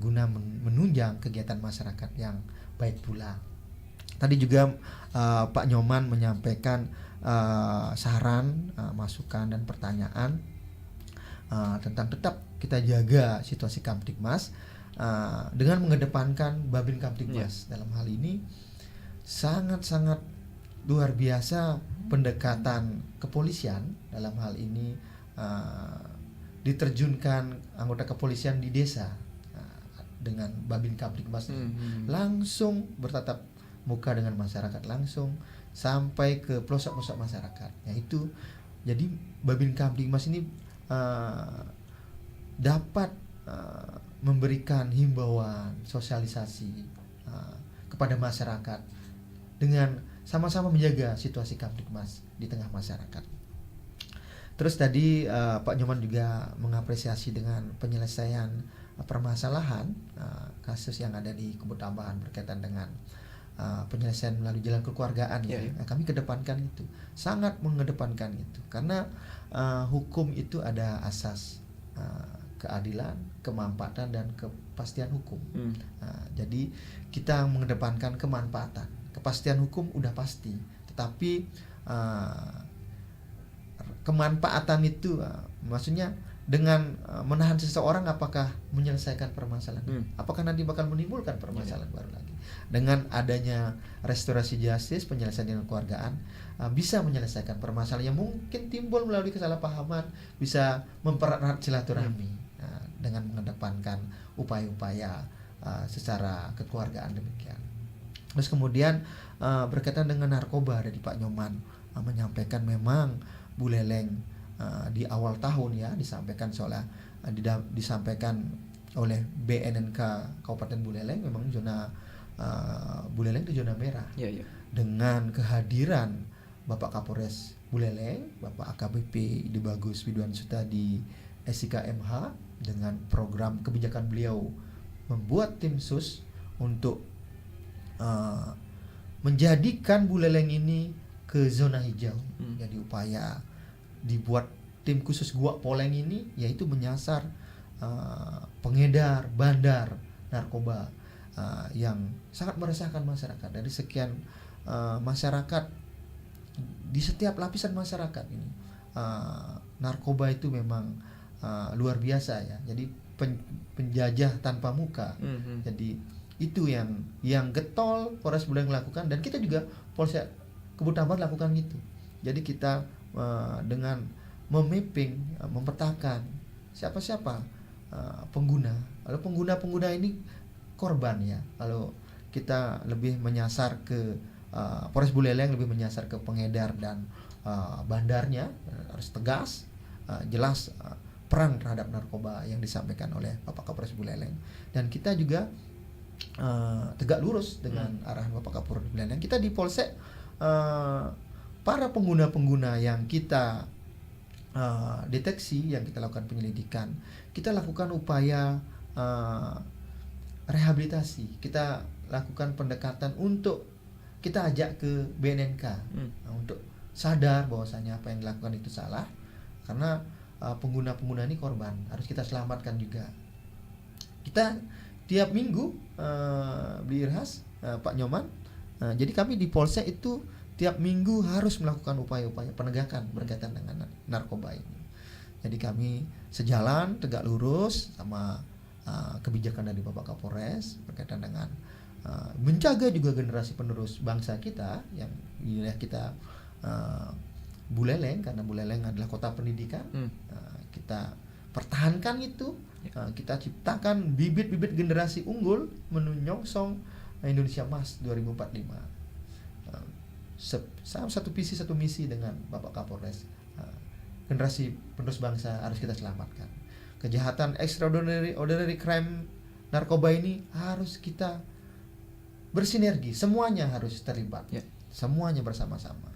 guna menunjang kegiatan masyarakat yang baik pula. Tadi juga Pak Nyoman menyampaikan saran, masukan dan pertanyaan tentang tetap kita jaga situasi Kamtibmas dengan mengedepankan Babin Kamtibmas. Dalam hal ini sangat-sangat luar biasa pendekatan kepolisian. Dalam hal ini diterjunkan anggota kepolisian di desa dengan Babin Kamtibmas langsung bertatap muka dengan masyarakat, langsung sampai ke pelosok-pelosok masyarakat. Yaitu jadi Babin Kamtibmas ini dapat memberikan himbauan, sosialisasi kepada masyarakat dengan sama-sama menjaga situasi Kamtibmas di tengah masyarakat. Terus tadi Pak Nyoman juga mengapresiasi dengan penyelesaian permasalahan kasus yang ada di Kebun Tambahan berkaitan dengan penyelesaian melalui jalan kekeluargaan Nah, kami kedepankan itu, sangat mengedepankan itu, karena hukum itu ada asas keadilan, kemanfaatan dan kepastian hukum. Jadi kita mengedepankan kemanfaatan, kepastian hukum udah pasti, tetapi kemanfaatan itu maksudnya dengan menahan seseorang apakah menyelesaikan permasalahan, apakah nanti bakal menimbulkan permasalahan baru lagi. Dengan adanya restorasi justice, penyelesaian dengan keluargaan, bisa menyelesaikan permasalahan yang mungkin timbul melalui kesalahpahaman, bisa mempererat silaturahmi dengan mengedepankan upaya-upaya secara kekeluargaan demikian. Terus kemudian berkaitan dengan narkoba, dari Pak Nyoman menyampaikan memang Buleleng di awal tahun disampaikan oleh BNNK Kabupaten Buleleng, memang zona Buleleng itu zona merah. Dengan kehadiran Bapak Kapolres Buleleng, Bapak AKBP Ide Bagus Widwansuta di SIKMH, dengan program kebijakan beliau membuat tim sus untuk menjadikan Buleleng ini ke zona hijau. Jadi upaya dibuat tim khusus Gua Poleng ini, yaitu menyasar pengedar, bandar narkoba yang sangat meresahkan masyarakat. Dari sekian masyarakat, di setiap lapisan masyarakat ini, narkoba itu memang luar biasa ya. Jadi penjajah tanpa muka. Jadi itu yang getol Polres Buleleng lakukan, dan kita juga Polsek Kebun Tambahan lakukan gitu. Jadi kita dengan memapping, memetakan siapa-siapa pengguna. Lalu pengguna ini korban ya. Lalu kita lebih menyasar ke Polres Buleleng lebih menyasar ke pengedar dan bandarnya, harus tegas, jelas perang terhadap narkoba yang disampaikan oleh Bapak Kapolres Buleleng. Dan kita juga tegak lurus dengan arahan Bapak Kapolres Buleleng. Kita di Polsek para pengguna-pengguna yang kita deteksi, yang kita lakukan penyelidikan, kita lakukan upaya rehabilitasi, kita lakukan pendekatan untuk kita ajak ke BNNK untuk sadar bahwasanya apa yang dilakukan itu salah, karena pengguna-pengguna ini korban, harus kita selamatkan juga. Kita tiap minggu beli irhas Pak Nyoman, jadi kami di Polsek itu tiap minggu harus melakukan upaya-upaya penegakan berkaitan dengan narkoba ini. Jadi kami sejalan, tegak lurus sama kebijakan dari Bapak Kapolres berkaitan dengan menjaga juga generasi penerus bangsa kita yang wilayah kita Buleleng, karena Buleleng adalah kota pendidikan. Kita pertahankan itu, kita ciptakan bibit-bibit generasi unggul menyongsong Indonesia Emas 2045. Satu visi satu misi dengan Bapak Kapolres. Generasi penerus bangsa harus kita selamatkan. Kejahatan extraordinary crime narkoba ini harus kita bersinergi, semuanya harus terlibat, semuanya bersama-sama.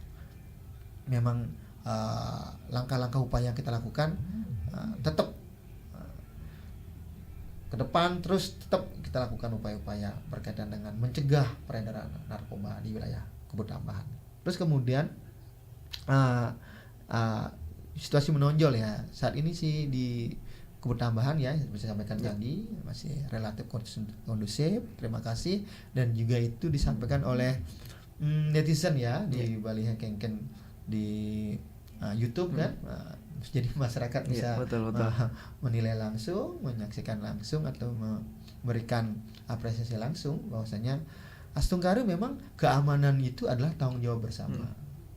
Memang langkah-langkah upaya yang kita lakukan tetap ke depan, terus tetap kita lakukan upaya-upaya berkaitan dengan mencegah peredaran narkoba di wilayah Kebun Tambahan. Terus kemudian situasi menonjol ya saat ini sih di Kebun Tambahan ya, bisa sampaikan tadi masih relatif kondusif, terima kasih. Dan juga itu disampaikan oleh netizen ya di Bali Kengken di YouTube kan. Jadi masyarakat bisa menilai langsung, menyaksikan langsung, atau memberikan apresiasi langsung bahwasanya Astungkari memang keamanan itu adalah tanggung jawab bersama.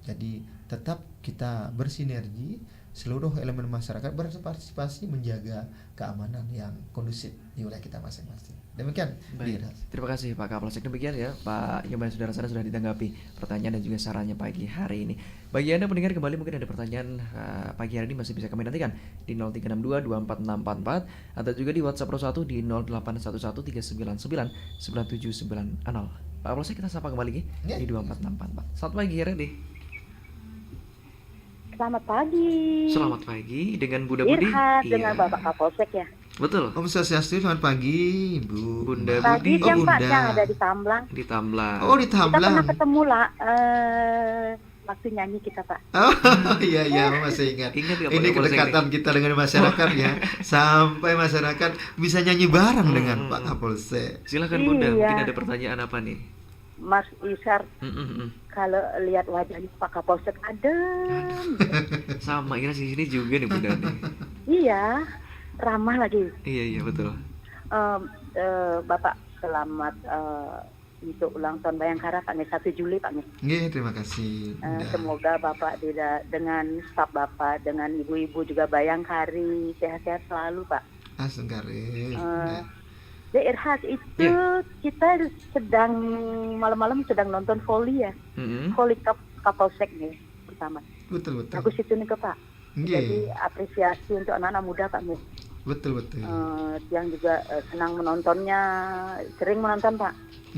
Jadi tetap kita bersinergi, seluruh elemen masyarakat berpartisipasi menjaga keamanan yang kondusif di wilayah kita masing-masing. Demikian. Baik. Terima kasih Pak Kapolsek. Demikian ya Pak Nyoman, saudara-saudara sudah ditanggapi pertanyaan dan juga sarannya pagi hari ini. Bagi Anda pendengar kembali, mungkin ada pertanyaan pagi hari ini masih bisa kami nantikan di 0362 24644 atau juga di WhatsApp Pro 1 di 0811 399 9790. Pak Kapolsek, kita sapa kembali di 24644. Selamat pagi Redi. Selamat pagi. Selamat pagi dengan Bunda Budi. Dengan Bapak Kapolsek ya. Betul. Om Swastiastu, selamat pagi, Ibu. Bunda Tadi Budi. yang Pak Bunda. yang ada di Tamblang. Di Tamblang. Oh, di Kita pernah Tamblang. ketemu lah waktu nyanyi kita, Pak. Oh, iya iya, masih ingat. Ingat nggak, Pak, Ini Kapolsek kedekatan kita dengan masyarakat ya. Sampai masyarakat bisa nyanyi bareng dengan Pak Kapolsek. Silakan Bunda, Iya. mungkin ada pertanyaan apa nih? Mas Isar, Mm-mm-mm. kalau lihat wajahnya Pak Kapolsek adem. Sama Ira sini juga nih Bunda nih. Iya, ramah lagi. Iya betul. Bapak selamat untuk ulang tahun Bayangkara Pak 1 Juli Pak. Nggih, terima kasih. Bunda. Semoga Bapak dengan staf Bapak, dengan ibu-ibu juga Bayangkari sehat-sehat selalu Pak. Asengkare. Di Irhas itu kita sedang malam-malam sedang nonton voli ya, voli Kapolsek nih pertama. Betul. Bagus itu nih ke Pak. Nggih. Jadi apresiasi untuk anak-anak muda Pak nih. Betul. Yang juga senang menontonnya, sering menonton Pak.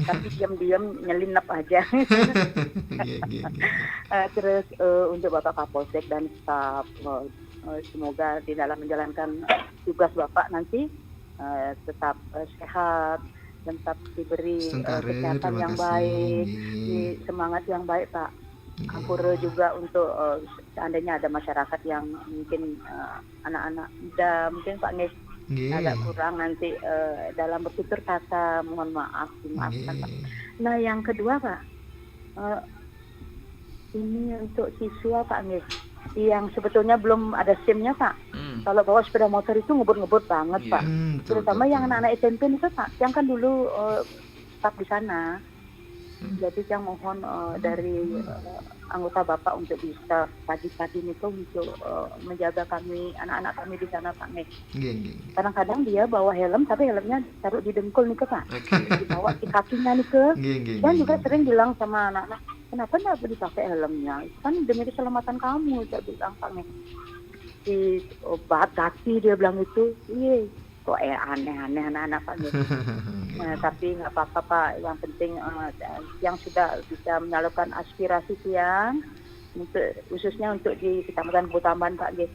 Tapi diam-diam nyelinap aja. Nggih. Terus untuk Bapak Kapolsek dan staf, semoga di dalam menjalankan tugas Bapak nanti tetap sehat dan tetap diberi Sengkare, kesehatan terima yang kasih. baik, Nggih. semangat yang baik Pak. Ampura juga untuk seandainya ada masyarakat yang mungkin anak-anak muda mungkin Pak Nis Nggih. agak kurang nanti dalam bertutur kata, mohon maaf, dimaafkan Pak. Nggih. Nah yang kedua Pak, ini untuk siswa Pak Nis yang sebetulnya belum ada SIM-nya Pak. Kalau bawa sepeda motor itu ngebut-ngebut banget Pak. Terutama yang anak-anak SMP itu Pak, yang kan dulu tetap di sana. Jadi yang mohon dari anggota Bapak untuk bisa pagi-pagi itu untuk menjaga kami, anak-anak kami di sana Pak Nek. Nggih. Kadang-kadang dia bawa helm, tapi helmnya taruh di dengkul nih ke Pak. Dibawa di kakinya nih ke. Nggih. Dan juga sering bilang sama anak-anak, kenapa nggak dipakai helmnya? Itu kan demi keselamatan kamu, saya bilang Pak Nek. Di kaki dia bilang itu, iya. Kok aneh-aneh anak-anak Pak Nek. Tapi nggak apa-apa Pak, yang penting yang sudah bisa menyalurkan aspirasi yang untuk khususnya untuk di Kecamatan Kutaman Pak G.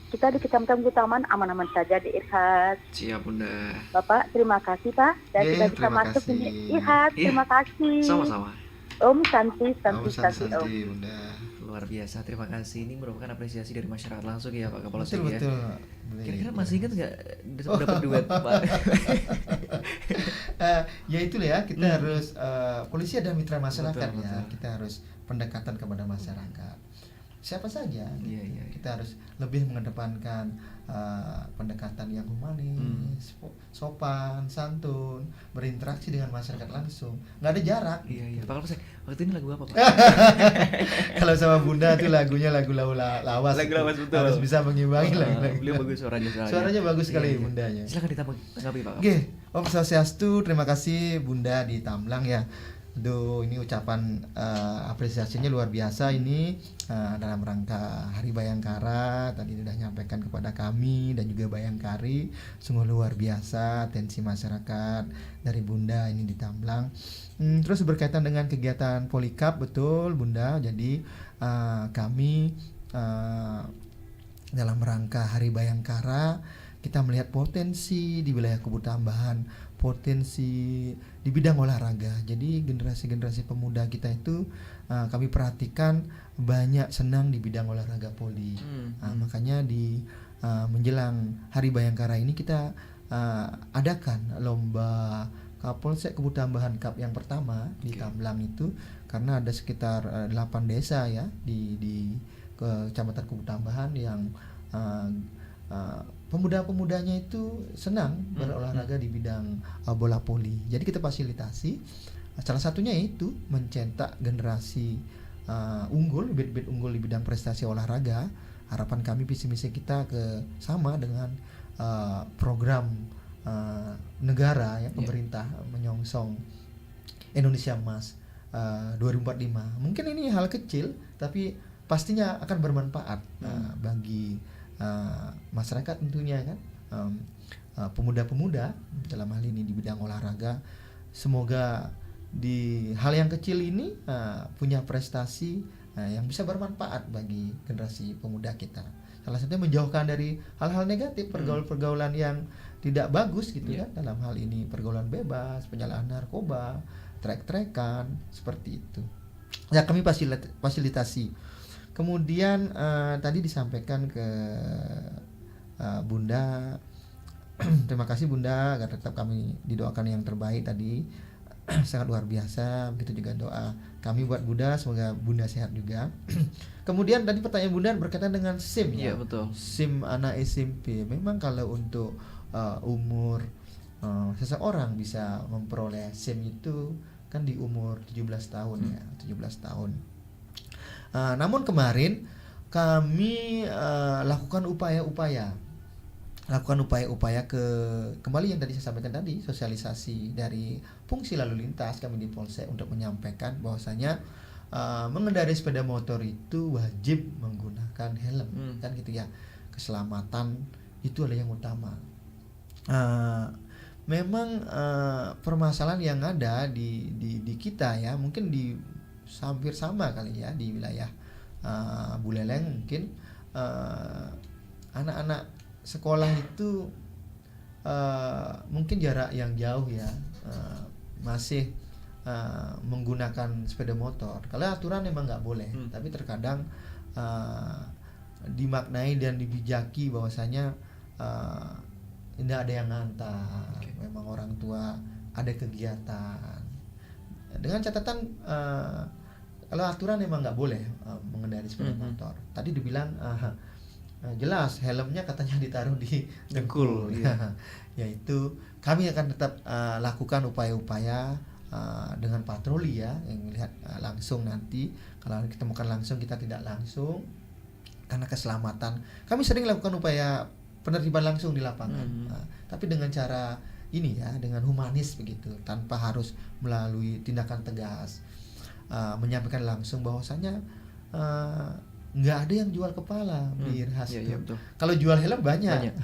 Kita di Kecamatan Kutaman aman-aman saja di Irhas. Siap Bunda. Bapak terima kasih Pak, dan sudah bisa terima masuk kasih. di Irhas. Terima kasih. Sama-sama. Om Santi Om. Om. Bunda. Luar biasa, terima kasih. Ini merupakan apresiasi dari masyarakat langsung ya Pak Kapolsek ya. Betul. Kira-kira masih ingat nggak dapat duet Pak? Ya itulah ya, kita harus polisi ada mitra masyarakat Betul. ya. Kita harus pendekatan kepada masyarakat. Siapa saja. Iya. Kita harus lebih mengedepankan pendekatan yang humanis, sopan, santun, berinteraksi dengan masyarakat langsung. Nggak ada jarak. Iya. Pak Kapolsek, waktu ini lagu apa Pak? Kalau sama Bunda tuh lagunya lagu lawas. Lagu lawas, betul. Harus bisa mengimbangi lagu. Beliau bagus suaranya. Suaranya bagus sekali Iya. Bundanya. Silakan ditanggapi Pak. Oke, Om Swastiastu, terima kasih Bunda di Tamblang ya. Aduh, ini ucapan apresiasinya luar biasa ini dalam rangka Hari Bayangkara. Tadi sudah nyampaikan kepada kami dan juga Bayangkari. Sungguh luar biasa atensi masyarakat dari Bunda ini di Tamblang. Terus berkaitan dengan kegiatan Polikap, betul Bunda. Jadi kami dalam rangka Hari Bayangkara kita melihat potensi di wilayah Kubu Tambahan, potensi di bidang olahraga. Jadi generasi-generasi pemuda kita itu kami perhatikan banyak senang di bidang olahraga poli. Makanya di menjelang Hari Bayangkara ini kita adakan lomba Kapolsek Kubu Tambahan Cup yang pertama di Tamblang itu, karena ada sekitar 8 desa ya di Kecamatan Kubu Tambahan yang pemuda-pemudanya itu senang berolahraga di bidang bola voli. Jadi kita fasilitasi. Salah satunya itu mencetak generasi unggul, bibit-bibit unggul di bidang prestasi olahraga. Harapan kami, visi misi kita sama dengan program negara ya, pemerintah menyongsong Indonesia Emas 2045. Mungkin ini hal kecil tapi pastinya akan bermanfaat bagi masyarakat tentunya kan, pemuda-pemuda dalam hal ini di bidang olahraga. Semoga di hal yang kecil ini punya prestasi yang bisa bermanfaat bagi generasi pemuda kita. Salah satunya menjauhkan dari hal-hal negatif, pergaulan-pergaulan yang tidak bagus gitu kan. Dalam hal ini pergaulan bebas, penyalahan narkoba, trek-trekan, seperti itu. Ya kami fasilitasi. Kemudian tadi disampaikan ke Bunda, terima kasih Bunda, agar tetap kami didoakan yang terbaik tadi. Sangat luar biasa. Begitu juga doa kami buat Bunda, semoga Bunda sehat juga. Kemudian tadi pertanyaan Bunda berkaitan dengan SIM ya. Iya, betul. SIM anak SMP. Memang kalau untuk umur seseorang bisa memperoleh SIM itu kan di umur 17 tahun ya, 17 tahun. Namun kemarin kami lakukan upaya-upaya kembali yang tadi saya sampaikan tadi, sosialisasi dari fungsi lalu lintas kami di Polsek untuk menyampaikan bahwasanya mengendarai sepeda motor itu wajib menggunakan helm, kan gitu ya. Keselamatan itu adalah yang utama. Memang permasalahan yang ada di kita ya, mungkin di hampir sama kali ya di wilayah Buleleng, mungkin anak-anak sekolah itu mungkin jarak yang jauh ya, masih menggunakan sepeda motor. Kalau aturan memang nggak boleh, tapi terkadang dimaknai dan dibijaki bahwasanya tidak ada yang ngantar. Memang orang tua ada kegiatan. Dengan catatan kalau aturan memang nggak boleh mengendarai sepeda motor. Tadi dibilang jelas helmnya katanya ditaruh di dengkul. Yaitu kami akan tetap lakukan upaya-upaya dengan patroli ya, yang melihat langsung nanti. Kalau ditemukan langsung kita tidak langsung karena keselamatan. Kami sering lakukan upaya penertiban langsung di lapangan, tapi dengan cara ini ya, dengan humanis begitu, tanpa harus melalui tindakan tegas. Menyampaikan langsung bahwasanya nggak ada yang jual kepala, Birhas. Kalau jual helm banyak.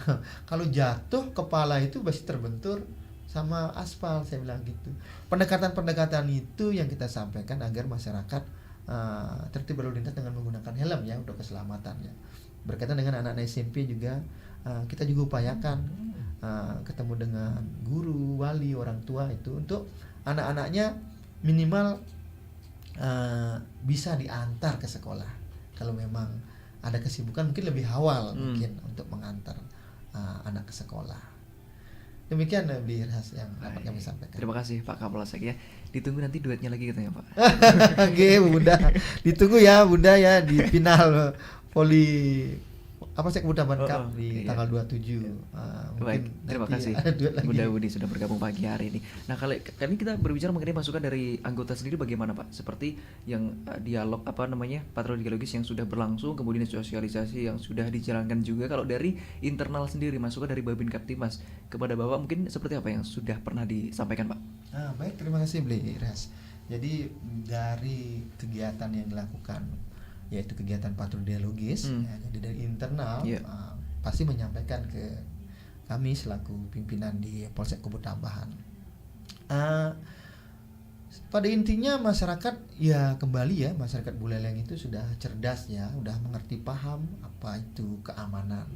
Kalau jatuh kepala itu pasti terbentur sama aspal, saya bilang gitu. Pendekatan-pendekatan itu yang kita sampaikan agar masyarakat tertib berlalu lintas dengan menggunakan helm ya, untuk keselamatannya. Berkaitan dengan anak-anak SMP juga kita juga upayakan ketemu dengan guru, wali, orang tua itu untuk anak-anaknya minimal bisa diantar ke sekolah. Kalau memang ada kesibukan mungkin lebih awal mungkin untuk mengantar anak ke sekolah. Demikian Birhas yang dapat kami sampaikan. Terima kasih Pak Kapolsek ya. Ditunggu nanti duetnya lagi katanya Pak. Oke Bunda, ditunggu ya Bunda ya di final voli apa sih Kebudaman Cup di tanggal 27. Baik, terima kasih Bunda Budi sudah bergabung pagi hari ini. Nah, kali kita berbicara mengenai masukan dari anggota sendiri bagaimana Pak? Seperti yang dialog patroli dialogis yang sudah berlangsung, kemudian sosialisasi yang sudah dijalankan juga. Kalau dari internal sendiri masukan dari Babin Kaptimas kepada Bapak mungkin seperti apa yang sudah pernah disampaikan Pak? Baik, terima kasih Ras. Jadi dari kegiatan yang dilakukan, yaitu kegiatan patroli dialogis ya, jadi dari internal pasti menyampaikan ke kami selaku pimpinan di Polsek Kubut Tambahan. Pada intinya masyarakat ya kembali ya, masyarakat Buleleng itu sudah cerdas ya, udah mengerti, paham apa itu keamanan.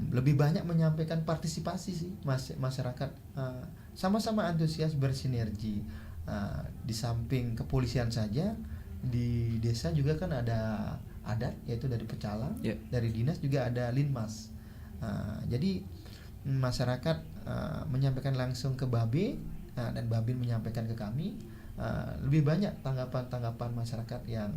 Lebih banyak menyampaikan partisipasi sih masyarakat, sama-sama antusias bersinergi. Di samping kepolisian saja, di desa juga kan ada adat, yaitu dari pecalang, dari dinas juga ada linmas. Jadi masyarakat menyampaikan langsung ke Babe, dan Babin menyampaikan ke kami. Lebih banyak tanggapan masyarakat yang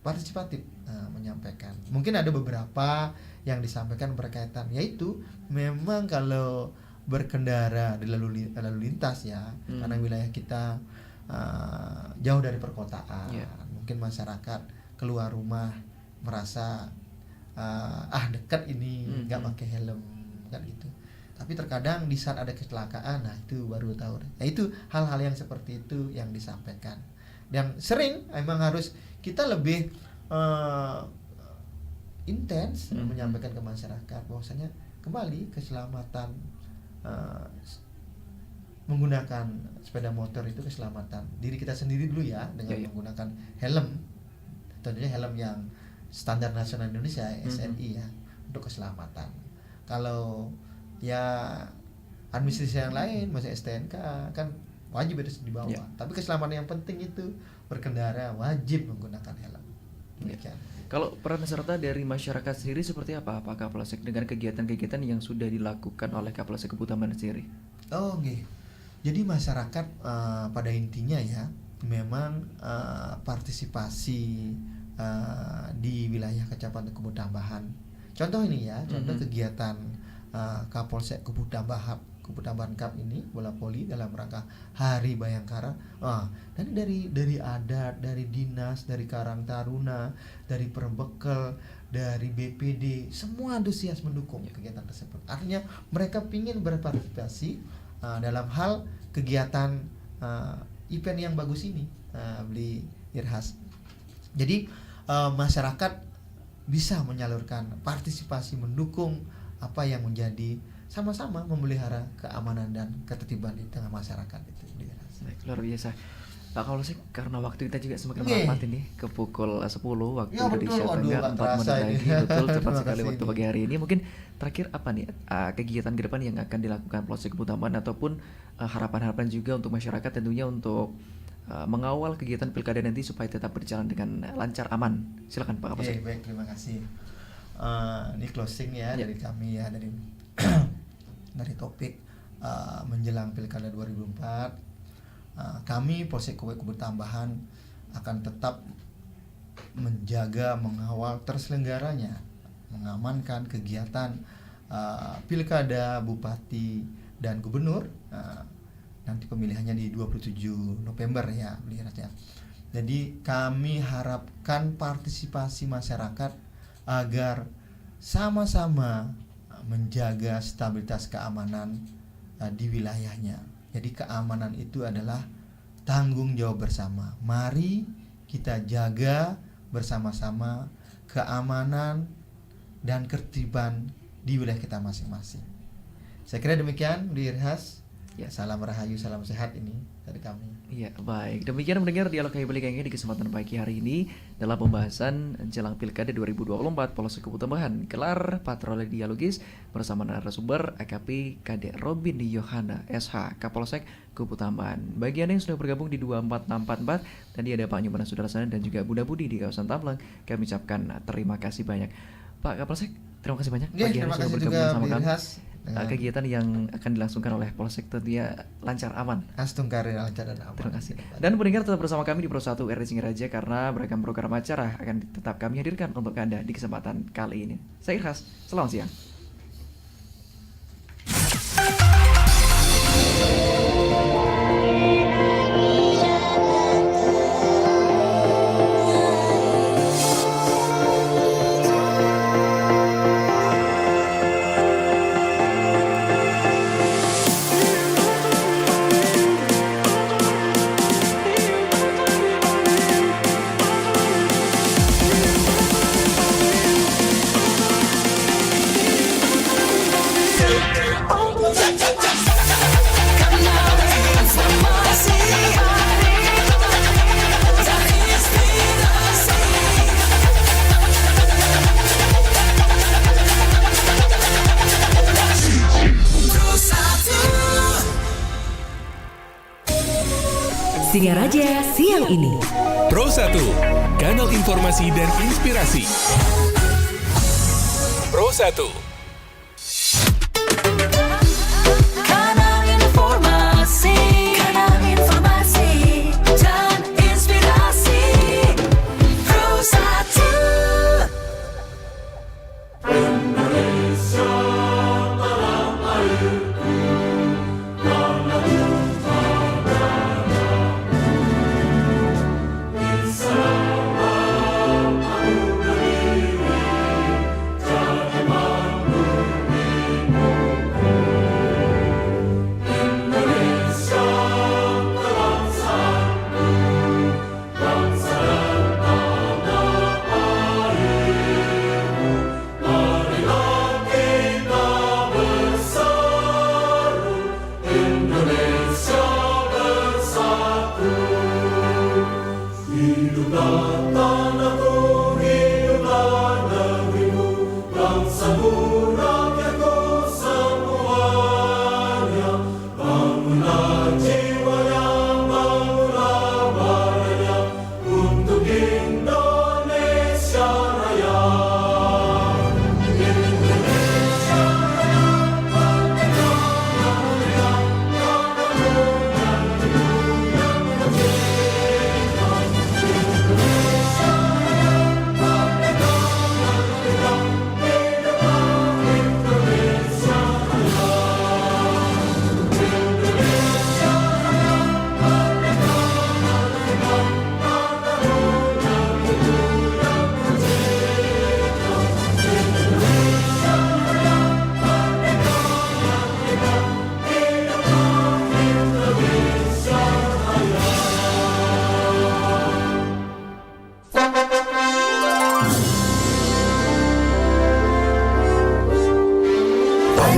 partisipatif menyampaikan. Mungkin ada beberapa yang disampaikan berkaitan, yaitu memang kalau berkendara di lalu lintas ya, karena wilayah kita jauh dari perkotaan, mungkin masyarakat keluar rumah merasa dekat ini nggak pakai helm kan gitu. Tapi terkadang di saat ada kecelakaan, nah itu baru tahu. Nah itu hal-hal yang seperti itu yang disampaikan. Dan sering emang harus kita lebih intens menyampaikan ke masyarakat bahwasanya kembali keselamatan menggunakan sepeda motor itu keselamatan diri kita sendiri dulu ya, dengan menggunakan helm, tentunya helm yang standar nasional Indonesia SNI ya untuk keselamatan. Kalau ya administrasi yang lain masih STNK kan wajib harus dibawa. Tapi keselamatan yang penting itu berkendara wajib menggunakan helm. Demikian. Kalau peran serta dari masyarakat sendiri seperti apa Pak Kapolsek dengan kegiatan-kegiatan yang sudah dilakukan oleh Kapolsek Kebutamban sendiri? Oh, okay. Jadi masyarakat pada intinya ya memang partisipasi di wilayah Kecamatan Kebutamban. Contoh ini ya, contoh kegiatan Kapolsek Kebutamban Cup ini bola voli dalam rangka Hari Bayangkara. Dan dari adat, dari dinas, dari Karang Taruna, dari Perbekel, dari BPD, semua antusias mendukung kegiatan tersebut. Artinya mereka ingin berpartisipasi dalam hal kegiatan event yang bagus ini, beli Irhas. Jadi masyarakat bisa menyalurkan partisipasi mendukung apa yang menjadi sama-sama memelihara keamanan dan ketertiban di tengah masyarakat itu. Baik, luar biasa. Pak Kapolsek, karena waktu kita juga semakin mepet ini ke pukul 10 waktu Indonesia Tengah 4 menit lagi. Betul, cepat sekali waktu pagi hari ini. Mungkin terakhir apa nih kegiatan ke depan yang akan dilakukan Polsek Kebutamban ataupun harapan-harapan juga untuk masyarakat tentunya untuk mengawal kegiatan pilkada nanti supaya tetap berjalan dengan lancar, aman. Silakan Pak Kapolsek. Baik, terima kasih. Ini closing ya dari kami ya, dari topik menjelang pilkada 2004. Kami Polsek Kebutamban akan tetap menjaga, mengawal terselenggaranya, mengamankan kegiatan pilkada bupati dan gubernur. Nanti pemilihannya di 27 November ya, melihatnya. Jadi kami harapkan partisipasi masyarakat agar sama-sama menjaga stabilitas keamanan di wilayahnya. Jadi keamanan itu adalah tanggung jawab bersama. Mari kita jaga bersama-sama keamanan dan ketertiban di wilayah kita masing-masing. Saya kira demikian, Bu Irhas. Ya, salam rahayu, salam sehat ini dari kami. Iya, baik. Demikian mendengar dialog Haibalik di kesempatan pagi hari ini dalam pembahasan jelang Pilkada 2024 Polsek Kebutamban. Gelar patroli dialogis bersama narasumber AKP Kadek Robin Yohana SH Kapolsek Kebutamban. Bagi Anda yang sudah bergabung di 24644, tadi ada Pak Nyumana Sudarasana dan juga Bunda Budi di kawasan Tamlang, kami ucapkan terima kasih banyak. Pak Kapolsek, terima kasih banyak pagi hari sudah bergabung bersama kami. Kegiatan yang akan dilangsungkan oleh Polsek tentunya lancar, aman. Astungkari lancar dan aman. Terima kasih. Dan pendengar tetap bersama kami di Pro 1 RRI Singaraja karena beragam program acara akan tetap kami hadirkan untuk Anda di kesempatan kali ini. Saya Irhas, selamat siang. Singaraja siang ini. Pro 1, kanal informasi dan inspirasi. Pro 1. Kanal informasi dan inspirasi. Pro 1. Indonesia tanah airku. Hiduplah tanahku, hiduplah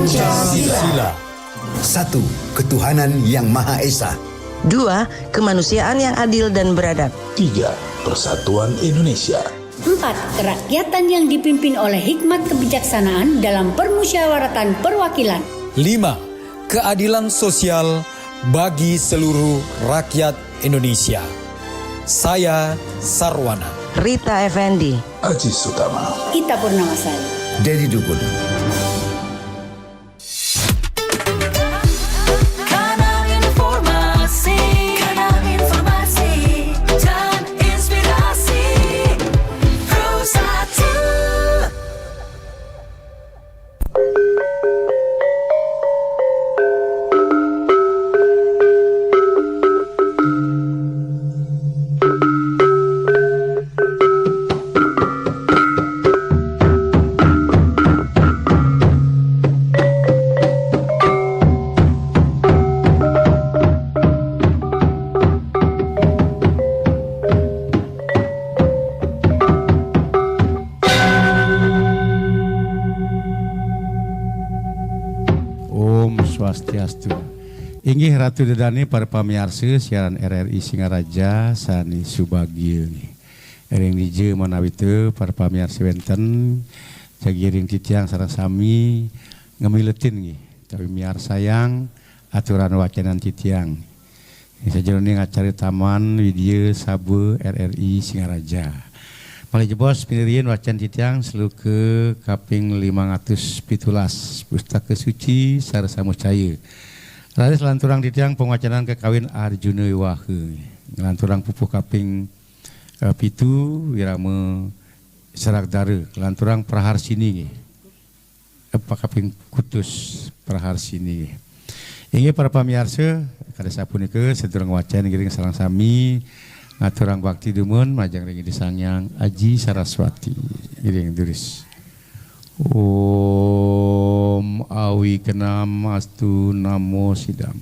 Pancasila. 1. Ketuhanan yang Maha Esa. 2. Kemanusiaan yang adil dan beradab. 3. Persatuan Indonesia. 4. Kerakyatan yang dipimpin oleh hikmat kebijaksanaan dalam permusyawaratan perwakilan. 5. Keadilan sosial bagi seluruh rakyat Indonesia. Saya Sarwana. Rita Effendi. Aji Sutama. Ita Purnamasari. Dedi Dukun. Kanal informasi dan inspirasi Pro1. Swastiastu. Inggih Ratu Dedani para pamirsa siaran RRI Singaraja sani Subagio ering dije manawi teu para pamirsa wenten jagiring titiang sareng sami ngamiletin nggih tapi miar sayang aturan wacanan titiang sajeroning acara taman video sabu RRI Singaraja. Malih jebos pinirieun wacan titiang selu ke kaping 517 pustaka suci sareng mucaya. Raris lanturang titiang pengacanan kekawin Arjuna Wiwahe. Lanturang pupuh kaping 7 wirame serak dare lanturang praharsini nggih. Kaping kutus praharsini nggih. Inggih para pamirsa kada sapunika sedurung wacan giring sareng sami ngaturang bakti dumun majang ringi disangyang Aji Saraswati giring tulis Om awi kenam astu namo sidam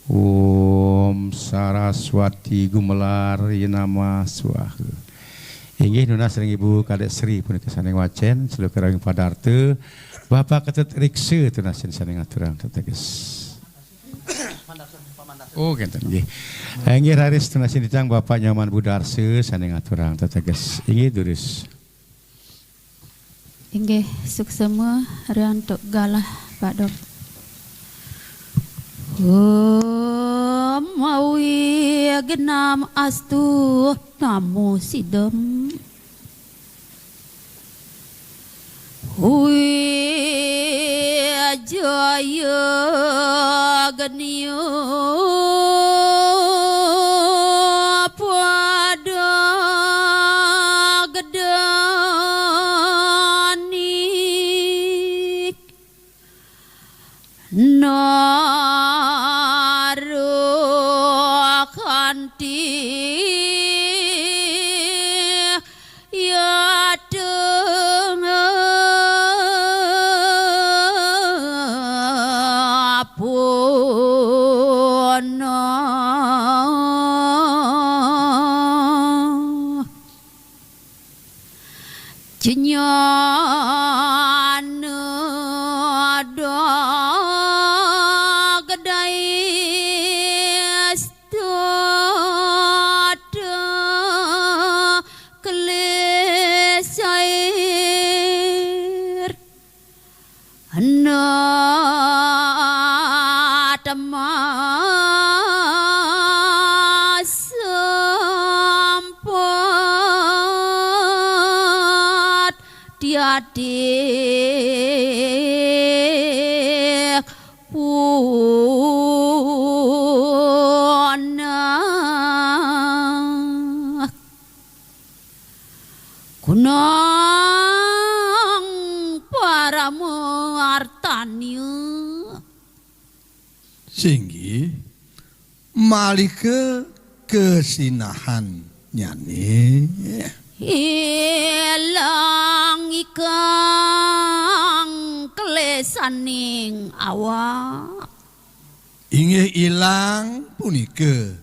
Om Saraswati gumelar yenama swaha. Inggih nuna sering Ibu Kadek Sri punika saneng wacen selu kerawing padarte Bapak Ketut Rikse tunasin saneng aturang teteges. Oh genten nggih. Inggih raris tunasin ditang Bapak Nyaman Budarse saneng aturang teteges. Inggih durus. Inggih suksema rantuk galah Pak Dok. Om awi genam astu namo sidem. Hui jaya geniyo pada gedanik naruh kanti ya Jenyana da gedai stada kelesair na adik punah kunang para muartanya singgi malike kesinahan nyani ilang ikang kelesaning awak inggih ilang punike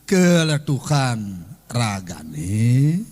keletukan ragane